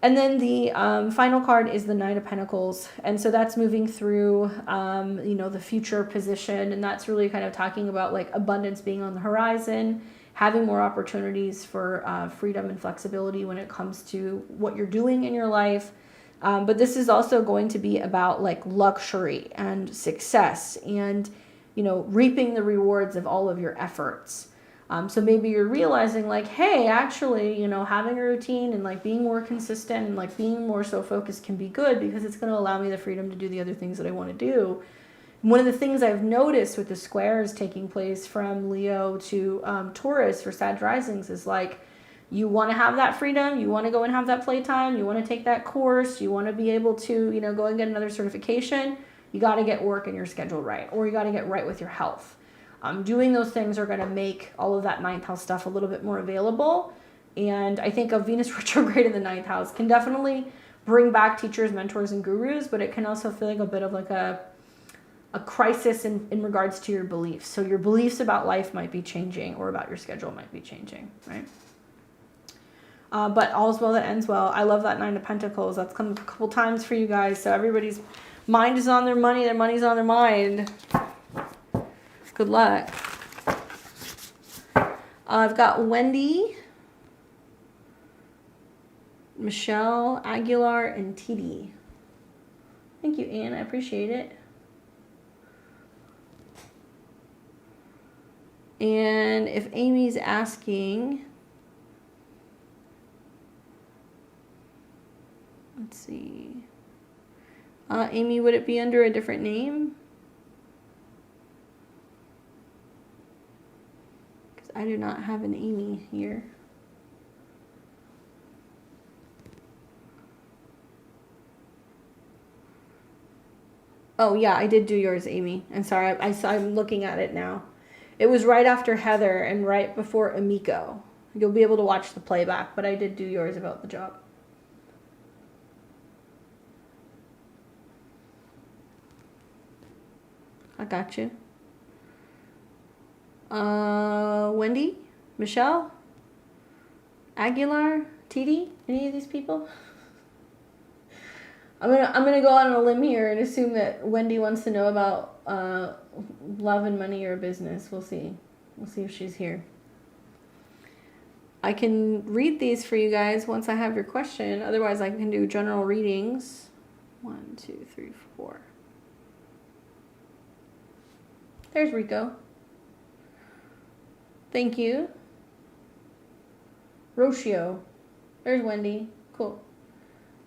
A: And then the final card is the Knight of Pentacles. And so that's moving through, the future position. And that's really kind of talking about like abundance being on the horizon, having more opportunities for freedom and flexibility when it comes to what you're doing in your life. But this is also going to be about like luxury and success and, reaping the rewards of all of your efforts. So maybe you're realizing like, hey, actually, having a routine and like being more consistent and like being more so focused can be good, because it's going to allow me the freedom to do the other things that I want to do. One of the things I've noticed with the squares taking place from Leo to Taurus for Sag risings is like You want to have that freedom. You want to go and have that playtime. You want to take that course. You want to be able to, you know, go and get another certification. You got to get work in your schedule right, or you got to get right with your health. Doing those things are going to make all of that ninth house stuff a little bit more available. And I think a Venus retrograde in the ninth house can definitely bring back teachers, mentors, and gurus, but it can also feel like a bit of like a crisis in regards to your beliefs. So your beliefs about life might be changing, or about your schedule might be changing, right? But all's well that ends well. I love that 9 of Pentacles. That's come a couple times for you guys. So everybody's mind is on their money's on their mind. Good luck. I've got Wendy, Michelle, Aguilar, and TD. Thank you, Anne. I appreciate it. And if Amy's asking, let's see. Amy, would it be under a different name? Because I do not have an Amy here. Oh, yeah, I did do yours, Amy. I'm sorry. I'm looking at it now. It was right after Heather and right before Amiko. You'll be able to watch the playback, but I did do yours about the job. I got you. Wendy? Michelle? Aguilar? TD? Any of these people? I'm gonna go out on a limb here and assume that Wendy wants to know about love and money or business. We'll see. We'll see if she's here. I can read these for you guys once I have your question. Otherwise, I can do general readings. 1, 2, 3, 4. There's Rico. Thank you. Rocio. There's Wendy. Cool.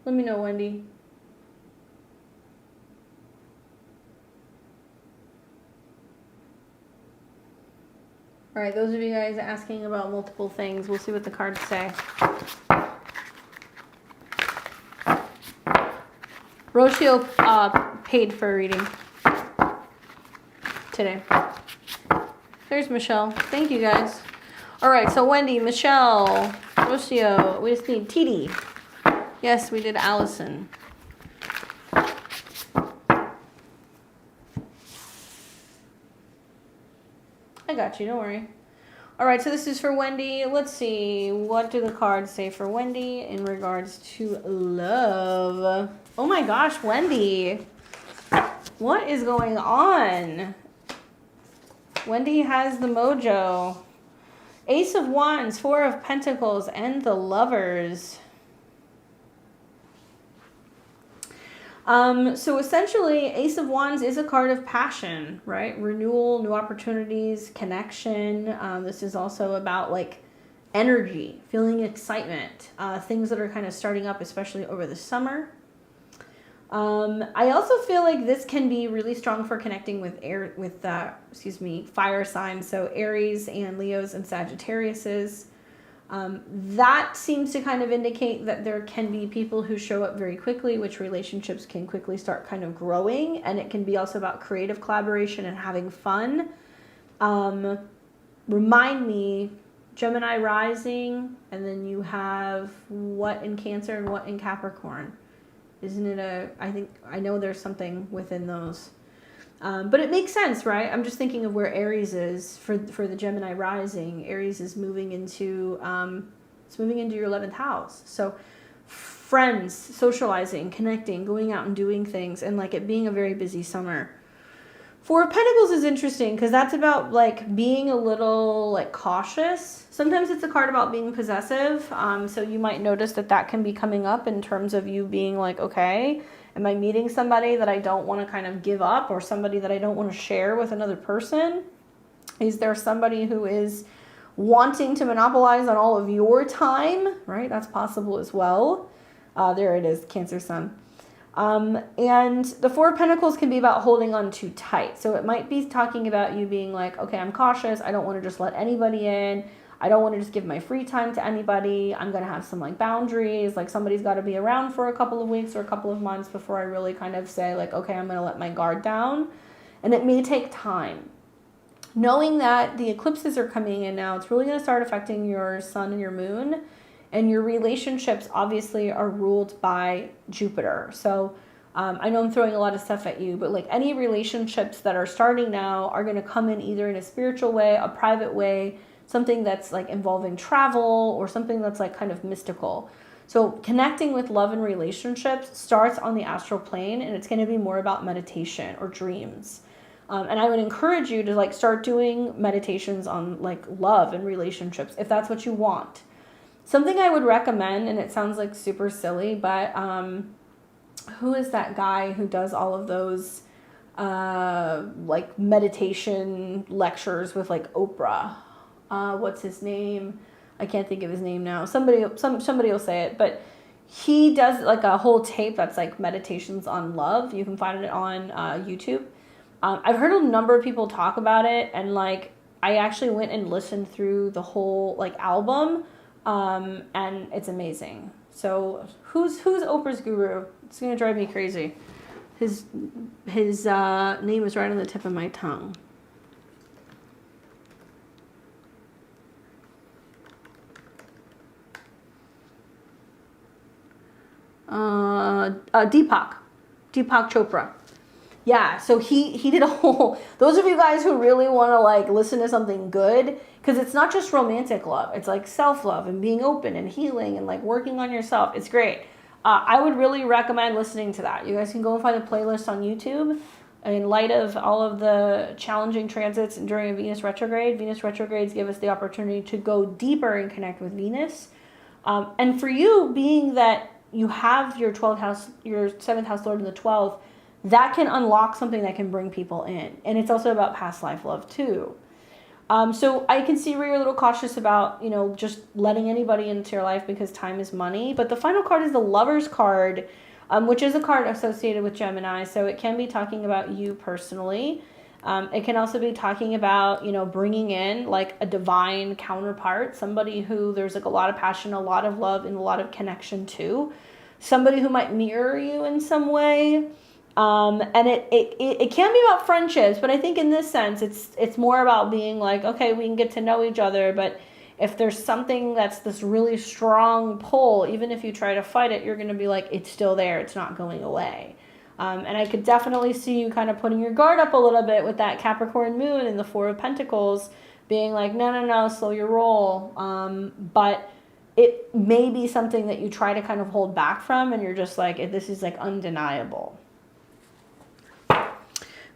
A: Let me know, Wendy. All right, those of you guys asking about multiple things, we'll see what the cards say. Rocio paid for a reading today. There's Michelle. Thank you, guys. All right, so Wendy, Michelle, Rocio. We just need TD. Yes, we did Allison. I got you, don't worry. All right, so this is for Wendy. Let's see, what do the cards say for Wendy in regards to love? Oh my gosh, Wendy. What is going on? Wendy has the mojo. Ace of Wands, 4 of Pentacles, and the Lovers. So essentially, Ace of Wands is a card of passion, right? Renewal, new opportunities, connection. This is also about like energy, feeling excitement, things that are kind of starting up, especially over the summer. I also feel like this can be really strong for connecting with fire signs. So Aries and Leos and Sagittariuses. That seems to kind of indicate that there can be people who show up very quickly, which relationships can quickly start kind of growing. And it can be also about creative collaboration and having fun. Remind me, Gemini rising, and then you have what in Cancer and what in Capricorn. Isn't it I know there's something within those. But it makes sense, right? I'm just thinking of where Aries is for the Gemini rising. Aries is moving into your 11th house. So friends, socializing, connecting, going out and doing things, and like it being a very busy summer. 4 of Pentacles is interesting because that's about like being a little like cautious. Sometimes it's a card about being possessive. So you might notice that can be coming up in terms of you being like, okay, am I meeting somebody that I don't want to kind of give up, or somebody that I don't want to share with another person? Is there somebody who is wanting to monopolize on all of your time, right? That's possible as well. There it is, Cancer Sun. And the 4 of Pentacles can be about holding on too tight. So it might be talking about you being like, okay, I'm cautious. I don't want to just let anybody in. I don't want to just give my free time to anybody. I'm going to have some like boundaries. Like somebody's got to be around for a couple of weeks or a couple of months before I really kind of say like, okay, I'm going to let my guard down. And it may take time. Knowing that the eclipses are coming in now, it's really going to start affecting your sun and your moon. And your relationships obviously are ruled by Jupiter. So I know I'm throwing a lot of stuff at you, but like any relationships that are starting now are going to come in either in a spiritual way, a private way, something that's like involving travel, or something that's like kind of mystical. So connecting with love and relationships starts on the astral plane, and it's going to be more about meditation or dreams. And I would encourage you to like start doing meditations on like love and relationships if that's what you want. Something I would recommend, and it sounds like super silly, but who is that guy who does all of those like meditation lectures with like Oprah? What's his name? I can't think of his name now. Somebody will say it, but he does like a whole tape that's like meditations on love. You can find it on YouTube. I've heard a number of people talk about it, and like I actually went and listened through the whole like album, and it's amazing. So who's Oprah's guru? It's gonna drive me crazy. His name is right on the tip of my tongue. Deepak Chopra. Yeah, so he did a whole, those of you guys who really want to like listen to something good, because it's not just romantic love, it's like self-love and being open and healing and like working on yourself. It's great. I would really recommend listening to that. You guys can go and find a playlist on YouTube. In light of all of the challenging transits during Venus retrogrades give us the opportunity to go deeper and connect with Venus. And for you, being that you have your 12th house, your 7th house lord in the 12th, that can unlock something that can bring people in. And it's also about past life love too. So I can see where you're a little cautious about, you know, just letting anybody into your life because time is money. But the final card is the Lover's card, which is a card associated with Gemini. So it can be talking about you personally. It can also be talking about, you know, bringing in like a divine counterpart, somebody who there's like a lot of passion, a lot of love, and a lot of connection to. Somebody who might mirror you in some way. And it can be about friendships, but I think in this sense, it's more about being like, okay, we can get to know each other, but if there's something that's this really strong pull, even if you try to fight it, you're going to be like, it's still there. It's not going away. And I could definitely see you kind of putting your guard up a little bit with that Capricorn moon and the Four of Pentacles being like, no, slow your roll. But it may be something that you try to kind of hold back from, and you're just like, this is like undeniable.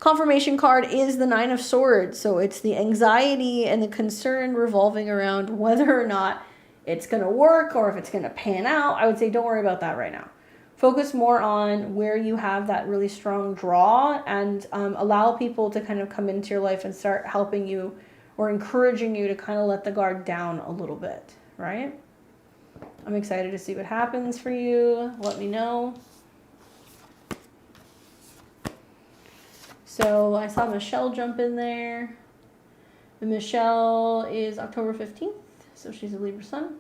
A: Confirmation card is the Nine of Swords. So it's the anxiety and the concern revolving around whether or not it's going to work or if it's going to pan out. I would say don't worry about that right now. Focus more on where you have that really strong draw, and allow people to kind of come into your life and start helping you or encouraging you to kind of let the guard down a little bit, right? I'm excited to see what happens for you. Let me know. So I saw Michelle jump in there. And Michelle is October 15th, so she's a Libra sun.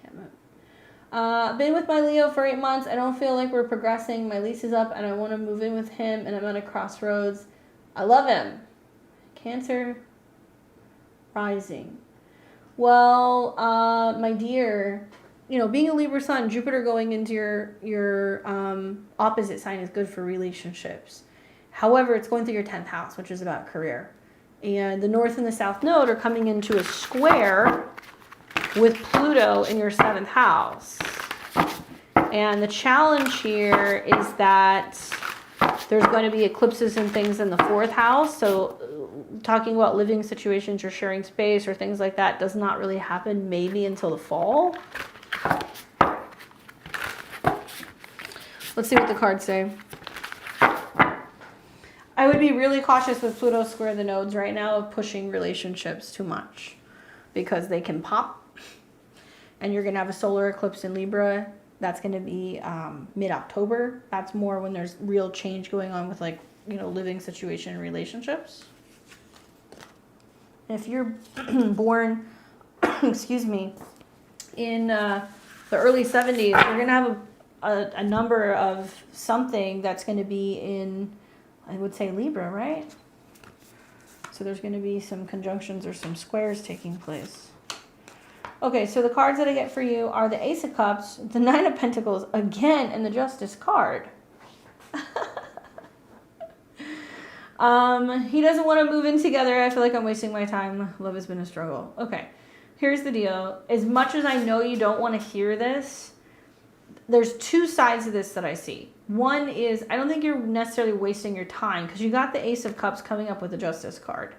A: Can't move. Been with my Leo for 8 months. I don't feel like we're progressing. My lease is up and I want to move in with him, and I'm at a crossroads. I love him. Cancer rising. Well, my dear, you know, being a Libra sun, Jupiter going into your opposite sign is good for relationships. However, it's going through your 10th house, which is about career. And the North and the South Node are coming into a square with Pluto in your 7th house. And the challenge here is that there's going to be eclipses and things in the 4th house. So talking about living situations or sharing space or things like that does not really happen maybe until the fall. Let's see what the cards say. I would be really cautious with Pluto square the nodes right now of pushing relationships too much, because they can pop, and you're going to have a solar eclipse in Libra. That's going to be mid-October. That's more when there's real change going on with, like, you know, living situation and relationships. If you're born excuse me, in the early 70s, we're going to have a number of something that's going to be in, I would say, Libra, right? So there's going to be some conjunctions or some squares taking place. Okay, so the cards that I get for you are the Ace of Cups, the Nine of Pentacles, again, and the Justice card. He doesn't want to move in together. I feel like I'm wasting my time. Love has been a struggle. Okay, here's the deal. As much as I know you don't want to hear this, there's two sides of this that I see. One is, I don't think you're necessarily wasting your time because you got the Ace of Cups coming up with the Justice card.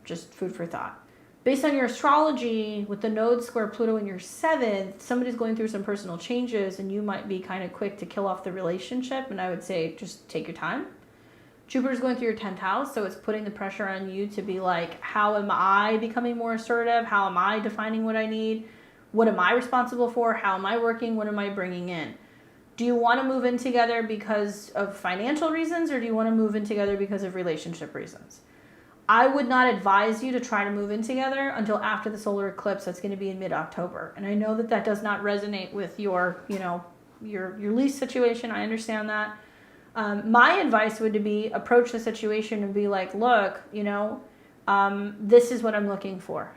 A: Just food for thought. Based on your astrology, with the node square Pluto in your 7th, somebody's going through some personal changes and you might be kind of quick to kill off the relationship. And I would say just take your time. Jupiter's going through your 10th house, so it's putting the pressure on you to be like, how am I becoming more assertive? How am I defining what I need? What am I responsible for? How am I working? What am I bringing in? Do you want to move in together because of financial reasons, or do you want to move in together because of relationship reasons? I would not advise you to try to move in together until after the solar eclipse. That's going to be in mid-October. And I know that that does not resonate with your, your lease situation. I understand that. My advice would be approach the situation and be like, look, this is what I'm looking for.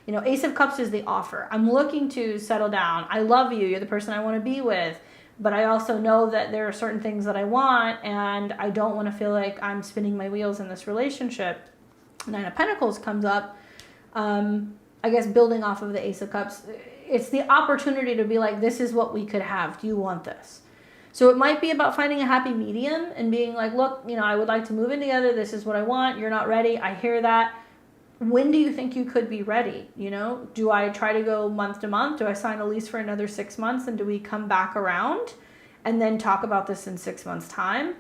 A: Ace of Cups is the offer. I'm looking to settle down. I love you. You're the person I want to be with. But I also know that there are certain things that I want, and I don't want to feel like I'm spinning my wheels in this relationship. Nine of Pentacles comes up. I guess building off of the Ace of Cups, it's the opportunity to be like, this is what we could have. Do you want this? So it might be about finding a happy medium and being like, look, I would like to move in together. This is what I want. You're not ready. I hear that. When do you think you could be ready? Do I try to go month to month? Do I sign a lease for another 6 months? And do we come back around and then talk about this in 6 months' time,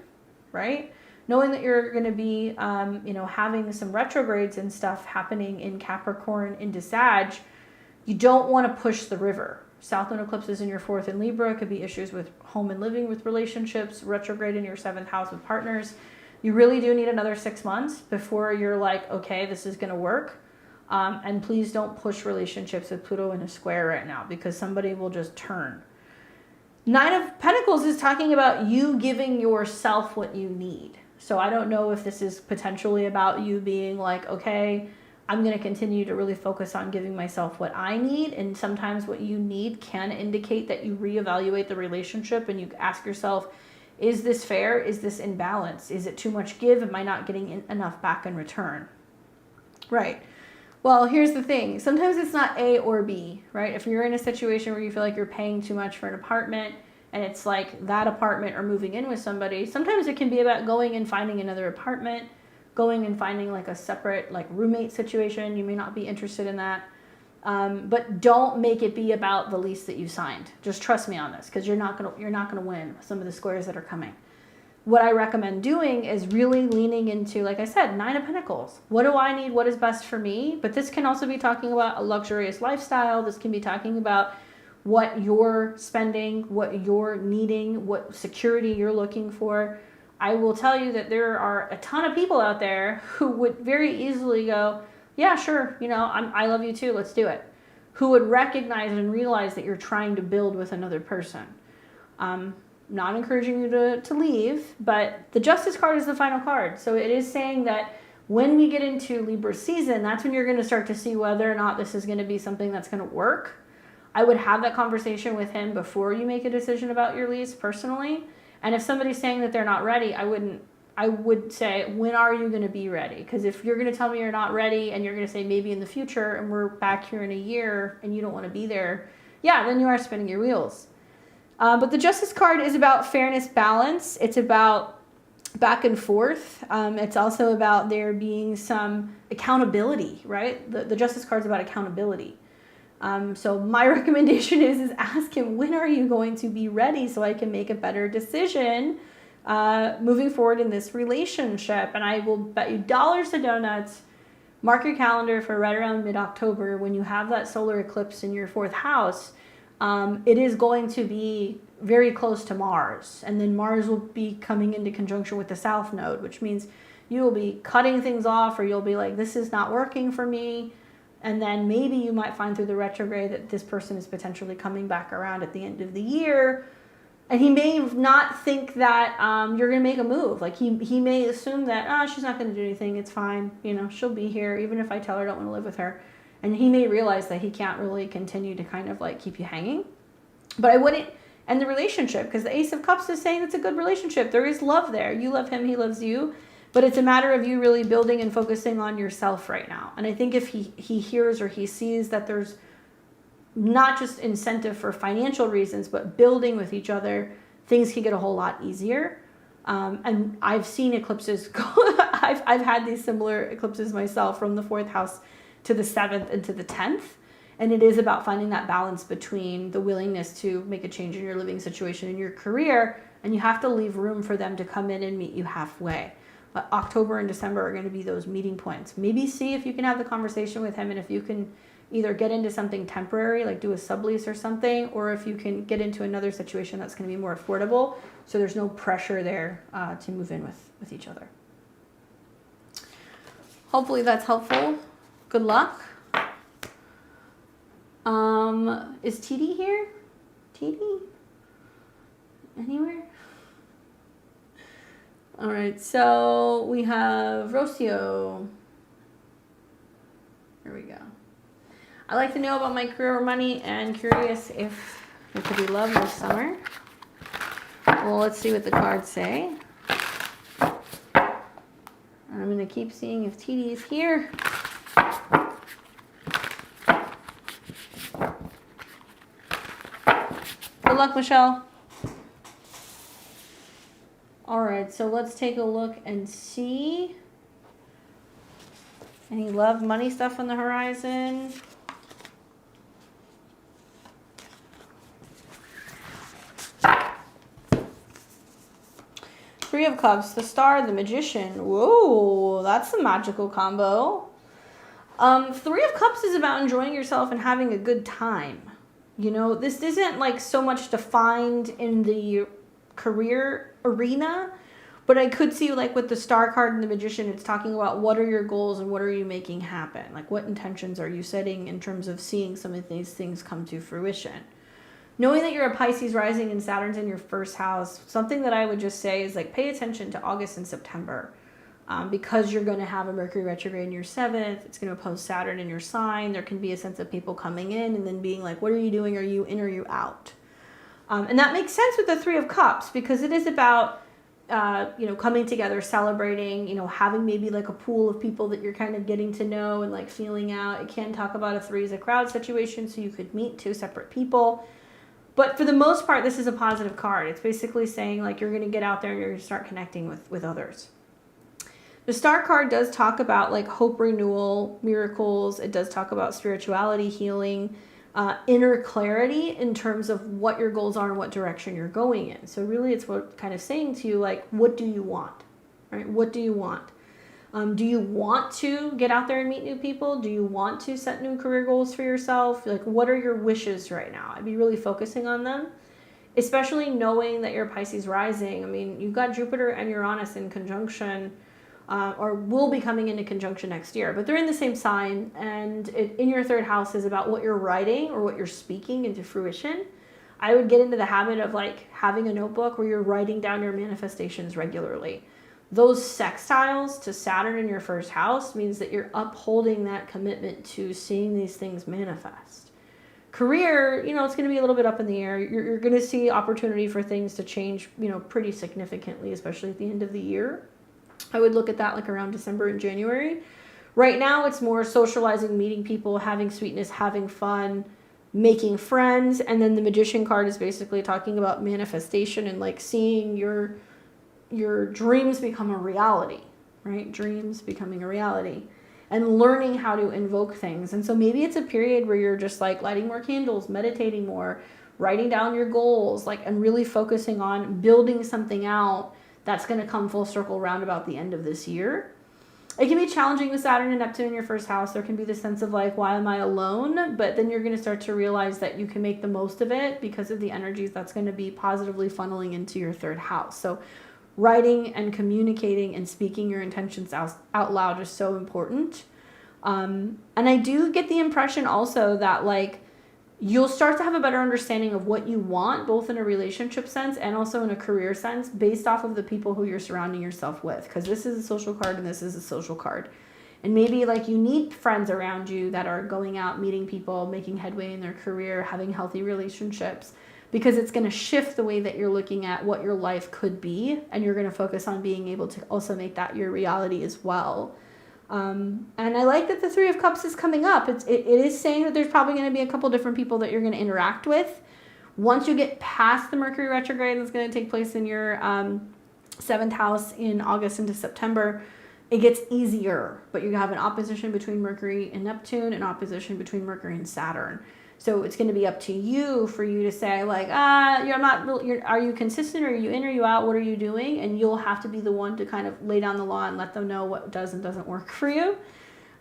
A: right? Knowing that you're going to be, having some retrogrades and stuff happening in Capricorn into Sag, you don't want to push the river. South Node eclipse is in your 4th in Libra. It could be issues with home and living with relationships, retrograde in your 7th house with partners. You really do need another 6 months before you're like, okay, this is going to work. And please don't push relationships with Pluto in a square right now because somebody will just turn. Nine of Pentacles is talking about you giving yourself what you need. So I don't know if this is potentially about you being like, okay, I'm going to continue to really focus on giving myself what I need. And sometimes what you need can indicate that you reevaluate the relationship and you ask yourself, is this fair? Is this in balance? Is it too much give? Am I not getting enough back in return? Right. Well, here's the thing. Sometimes it's not A or B, right? If you're in a situation where you feel like you're paying too much for an apartment and it's like that apartment or moving in with somebody, sometimes it can be about going and finding another apartment, going and finding like a separate like roommate situation. You may not be interested in that. But don't make it be about the lease that you signed. Just trust me on this because you're not gonna win some of the squares that are coming. What I recommend doing is really leaning into, like I said, Nine of Pentacles. What do I need? What is best for me? But this can also be talking about a luxurious lifestyle. This can be talking about what you're spending, what you're needing, what security you're looking for. I will tell you that there are a ton of people out there who would very easily go, yeah, sure, I love you too, let's do it. Who would recognize and realize that you're trying to build with another person. Not encouraging you to leave, but the Justice card is the final card. So it is saying that when we get into Libra season, that's when you're going to start to see whether or not this is going to be something that's going to work. I would have that conversation with him before you make a decision about your lease personally. And if somebody's saying that they're not ready, I would say, when are you going to be ready? Because if you're going to tell me you're not ready and you're going to say maybe in the future and we're back here in a year and you don't want to be there, yeah, then you are spinning your wheels. But the Justice card is about fairness, balance. It's about back and forth. It's also about there being some accountability, right? The Justice card is about accountability. So my recommendation is ask him, when are you going to be ready so I can make a better decision moving forward in this relationship? And I will bet you dollars to donuts, mark your calendar for right around mid-October when you have that solar eclipse in your 4th house. It is going to be very close to Mars. And then Mars will be coming into conjunction with the South Node, which means you will be cutting things off or you'll be like, this is not working for me. And then maybe you might find through the retrograde that this person is potentially coming back around at the end of the year. And he may not think that you're going to make a move. Like he may assume that, she's not going to do anything. It's fine. She'll be here even if I tell her I don't want to live with her. And he may realize that he can't really continue to kind of like keep you hanging. But I wouldn't end the relationship, because the Ace of Cups is saying it's a good relationship. There is love there. You love him. He loves you. But it's a matter of you really building and focusing on yourself right now. And I think if he hears or he sees that there's not just incentive for financial reasons, but building with each other, things can get a whole lot easier. And I've seen eclipses go, I've had these similar eclipses myself, from the 4th house to the 7th and to the 10th. And it is about finding that balance between the willingness to make a change in your living situation and your career. And you have to leave room for them to come in and meet you halfway. But October and December are going to be those meeting points. Maybe see if you can have the conversation with him, and if you can either get into something temporary, like do a sublease or something, or if you can get into another situation that's going to be more affordable, so there's no pressure there to move in with each other. Hopefully that's helpful. Good luck. Is TD here? TD? Anywhere? All right, so we have Rocio. Here we go. I'd like to know about my career or money, and curious if it could be love this summer. Well, let's see what the cards say. I'm going to keep seeing if TD is here. Good luck, Michelle. All right, so let's take a look and see. Any love, money stuff on the horizon? Three of Cups, the Star, the Magician. Whoa, that's a magical combo. Three of Cups is about enjoying yourself and having a good time. This isn't like so much defined in the career arena, but I could see, like with the Star card and the Magician, it's talking about what are your goals and what are you making happen? Like what intentions are you setting in terms of seeing some of these things come to fruition? Knowing that you're a Pisces rising and Saturn's in your 1st house, something that I would just say is like pay attention to August and September, because you're going to have a Mercury retrograde in your 7th. It's going to oppose Saturn in your sign. There can be a sense of people coming in and then being like, what are you doing? Are you in or are you out? And that makes sense with the Three of Cups, because it is about, coming together, celebrating, having maybe like a pool of people that you're kind of getting to know and like feeling out. It can talk about a 3 as a crowd situation, so you could meet 2 separate people. But for the most part, this is a positive card. It's basically saying like you're going to get out there and you're going to start connecting with others. The Star card does talk about like hope, renewal, miracles. It does talk about spirituality, healing, inner clarity in terms of what your goals are and what direction you're going in. So really it's what kind of saying to you, like, what do you want, right? What do you want? Do you want to get out there and meet new people? Do you want to set new career goals for yourself? Like, what are your wishes right now? I'd be really focusing on them, especially knowing that you're Pisces rising. I mean, you've got Jupiter and Uranus in conjunction, or will be coming into conjunction next year, but they're in the same sign, and in your 3rd house is about what you're writing or what you're speaking into fruition. I would get into the habit of like having a notebook where you're writing down your manifestations regularly. Those sextiles to Saturn in your 1st house means that you're upholding that commitment to seeing these things manifest. Career, it's going to be a little bit up in the air. You're going to see opportunity for things to change, pretty significantly, especially at the end of the year. I would look at that like around December and January. Right now, it's more socializing, meeting people, having sweetness, having fun, making friends. And then the Magician card is basically talking about manifestation and like seeing your dreams become a reality, right? Dreams becoming a reality and learning how to invoke things. And so maybe it's a period where you're just like lighting more candles, meditating more, writing down your goals, like, and really focusing on building something out that's going to come full circle around about the end of this year. It can be challenging with Saturn and Neptune in your 1st house. There can be the sense of like, why am I alone? But then you're going to start to realize that you can make the most of it because of the energies that's going to be positively funneling into your 3rd house. So writing and communicating and speaking your intentions out loud is so important. And I do get the impression also that like you'll start to have a better understanding of what you want, both in a relationship sense and also in a career sense, based off of the people who you're surrounding yourself with. Because this is a social card and this is a social card. And maybe like you need friends around you that are going out, meeting people, making headway in their career, having healthy relationships, because it's going to shift the way that you're looking at what your life could be. And you're going to focus on being able to also make that your reality as well. And I like that the Three of Cups is coming up. It is saying that there's probably going to be a couple different people that you're going to interact with. Once you get past the Mercury retrograde that's going to take place in your 7th house in August into September, it gets easier. But you have an opposition between Mercury and Neptune, an opposition between Mercury and Saturn. So it's going to be up to you for you to say like, are you consistent? Are you in? Are you out? What are you doing? And you'll have to be the one to kind of lay down the law and let them know what does and doesn't work for you.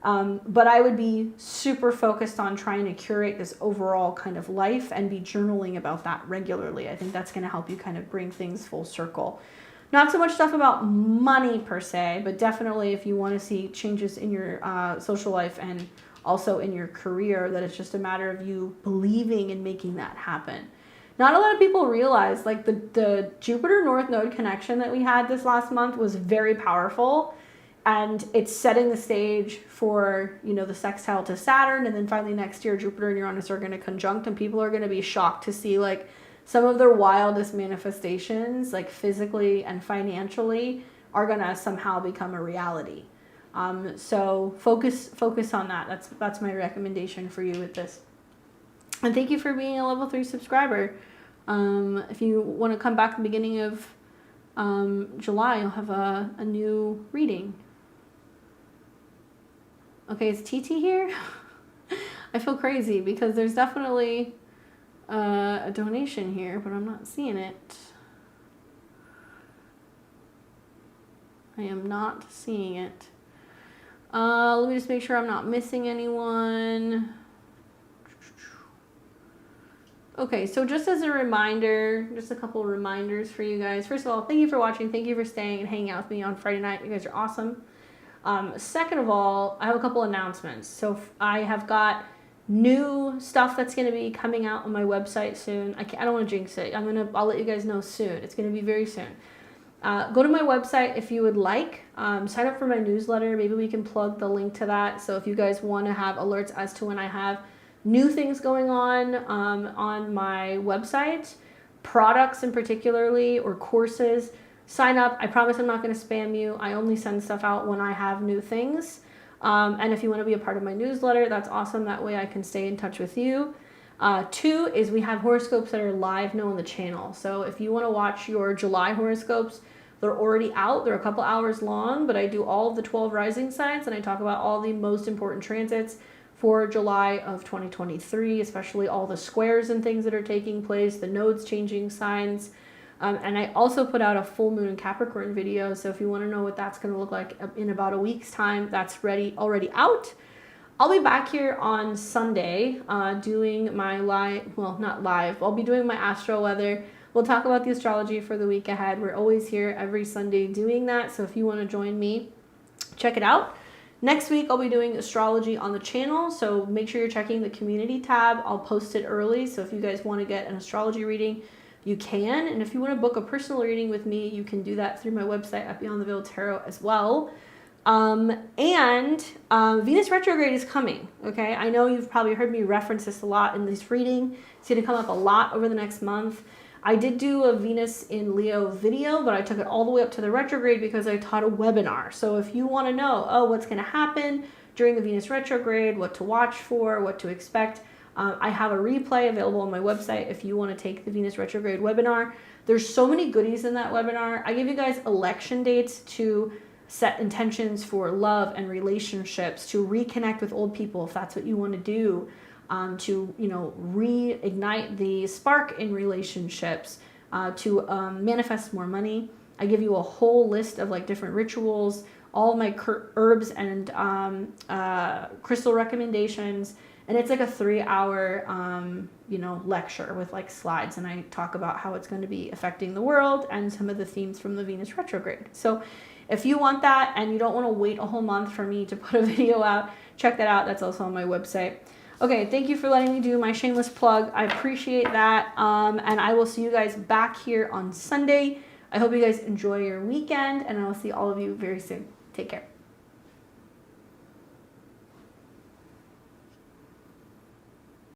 A: But I would be super focused on trying to curate this overall kind of life and be journaling about that regularly. I think that's going to help you kind of bring things full circle. Not so much stuff about money per se, but definitely if you want to see changes in your social life and also in your career, that it's just a matter of you believing and making that happen. Not a lot of people realize like the Jupiter North Node connection that we had this last month was very powerful, and it's setting the stage for, you know, the sextile to Saturn, and then finally next year Jupiter and Uranus are going to conjunct, and people are going to be shocked to see like some of their wildest manifestations, like physically and financially, are going to somehow become a reality. So focus on that. That's my recommendation for you with this. And thank you for being a level 3 subscriber. If you want to come back at the beginning of July, you'll have a new reading. Okay, is TT here? I feel crazy because there's definitely a donation here, but I'm not seeing it. I am not seeing it. Let me just make sure I'm not missing anyone. Okay, so just as a reminder, just a couple of reminders for you guys. First of all, thank you for watching. Thank you for staying and hanging out with me on Friday night. You guys are awesome. Second of all, I have a couple announcements. So I have got new stuff that's going to be coming out on my website soon. I don't want to jinx it. I'll let you guys know soon. It's going to be very soon. Go to my website if you would like. Sign up for my newsletter. Maybe we can plug the link to that. So if you guys want to have alerts as to when I have new things going on my website, products in particularly, or courses, sign up. I promise I'm not going to spam you. I only send stuff out when I have new things. And if you want to be a part of my newsletter, that's awesome. That way I can stay in touch with you. 2 is we have horoscopes that are live now on the channel. So if you want to watch your July horoscopes, they're already out. They're a couple hours long, but I do all of the 12 rising signs, and I talk about all the most important transits for July of 2023, especially all the squares and things that are taking place, the nodes changing signs. And I also put out a full moon in Capricorn video. So if you want to know what that's going to look like in about a week's time, that's already out. I'll be back here on Sunday doing my I'll be doing my astro weather. We'll talk about the astrology for the week ahead. We're always here every Sunday doing that. So if you want to join me, check it out. Next week, I'll be doing astrology on the channel. So make sure you're checking the community tab. I'll post it early. So if you guys want to get an astrology reading, you can. And if you want to book a personal reading with me, you can do that through my website at Beyond the Veil Tarot as well. Venus retrograde is coming. Okay. I know you've probably heard me reference this a lot in this reading. It's going to come up a lot over the next month. I did do a Venus in Leo video, but I took it all the way up to the retrograde because I taught a webinar. So if you want to know, what's going to happen during the Venus retrograde, what to watch for, what to expect, I have a replay available on my website if you want to take the Venus retrograde webinar. There's so many goodies in that webinar. I give you guys election dates to set intentions for love and relationships, to reconnect with old people if that's what you want to do, to reignite the spark in relationships, to manifest more money. I give you a whole list of like different rituals, all my herbs and crystal recommendations, And it's like a 3-hour, you know, lecture with like slides. And I talk about how it's going to be affecting the world and some of the themes from the Venus retrograde. So if you want that and you don't want to wait a whole month for me to put a video out, check that out. That's also on my website. Okay, thank you for letting me do my shameless plug. I appreciate that. And I will see you guys back here on Sunday. I hope you guys enjoy your weekend, and I will see all of you very soon. Take care.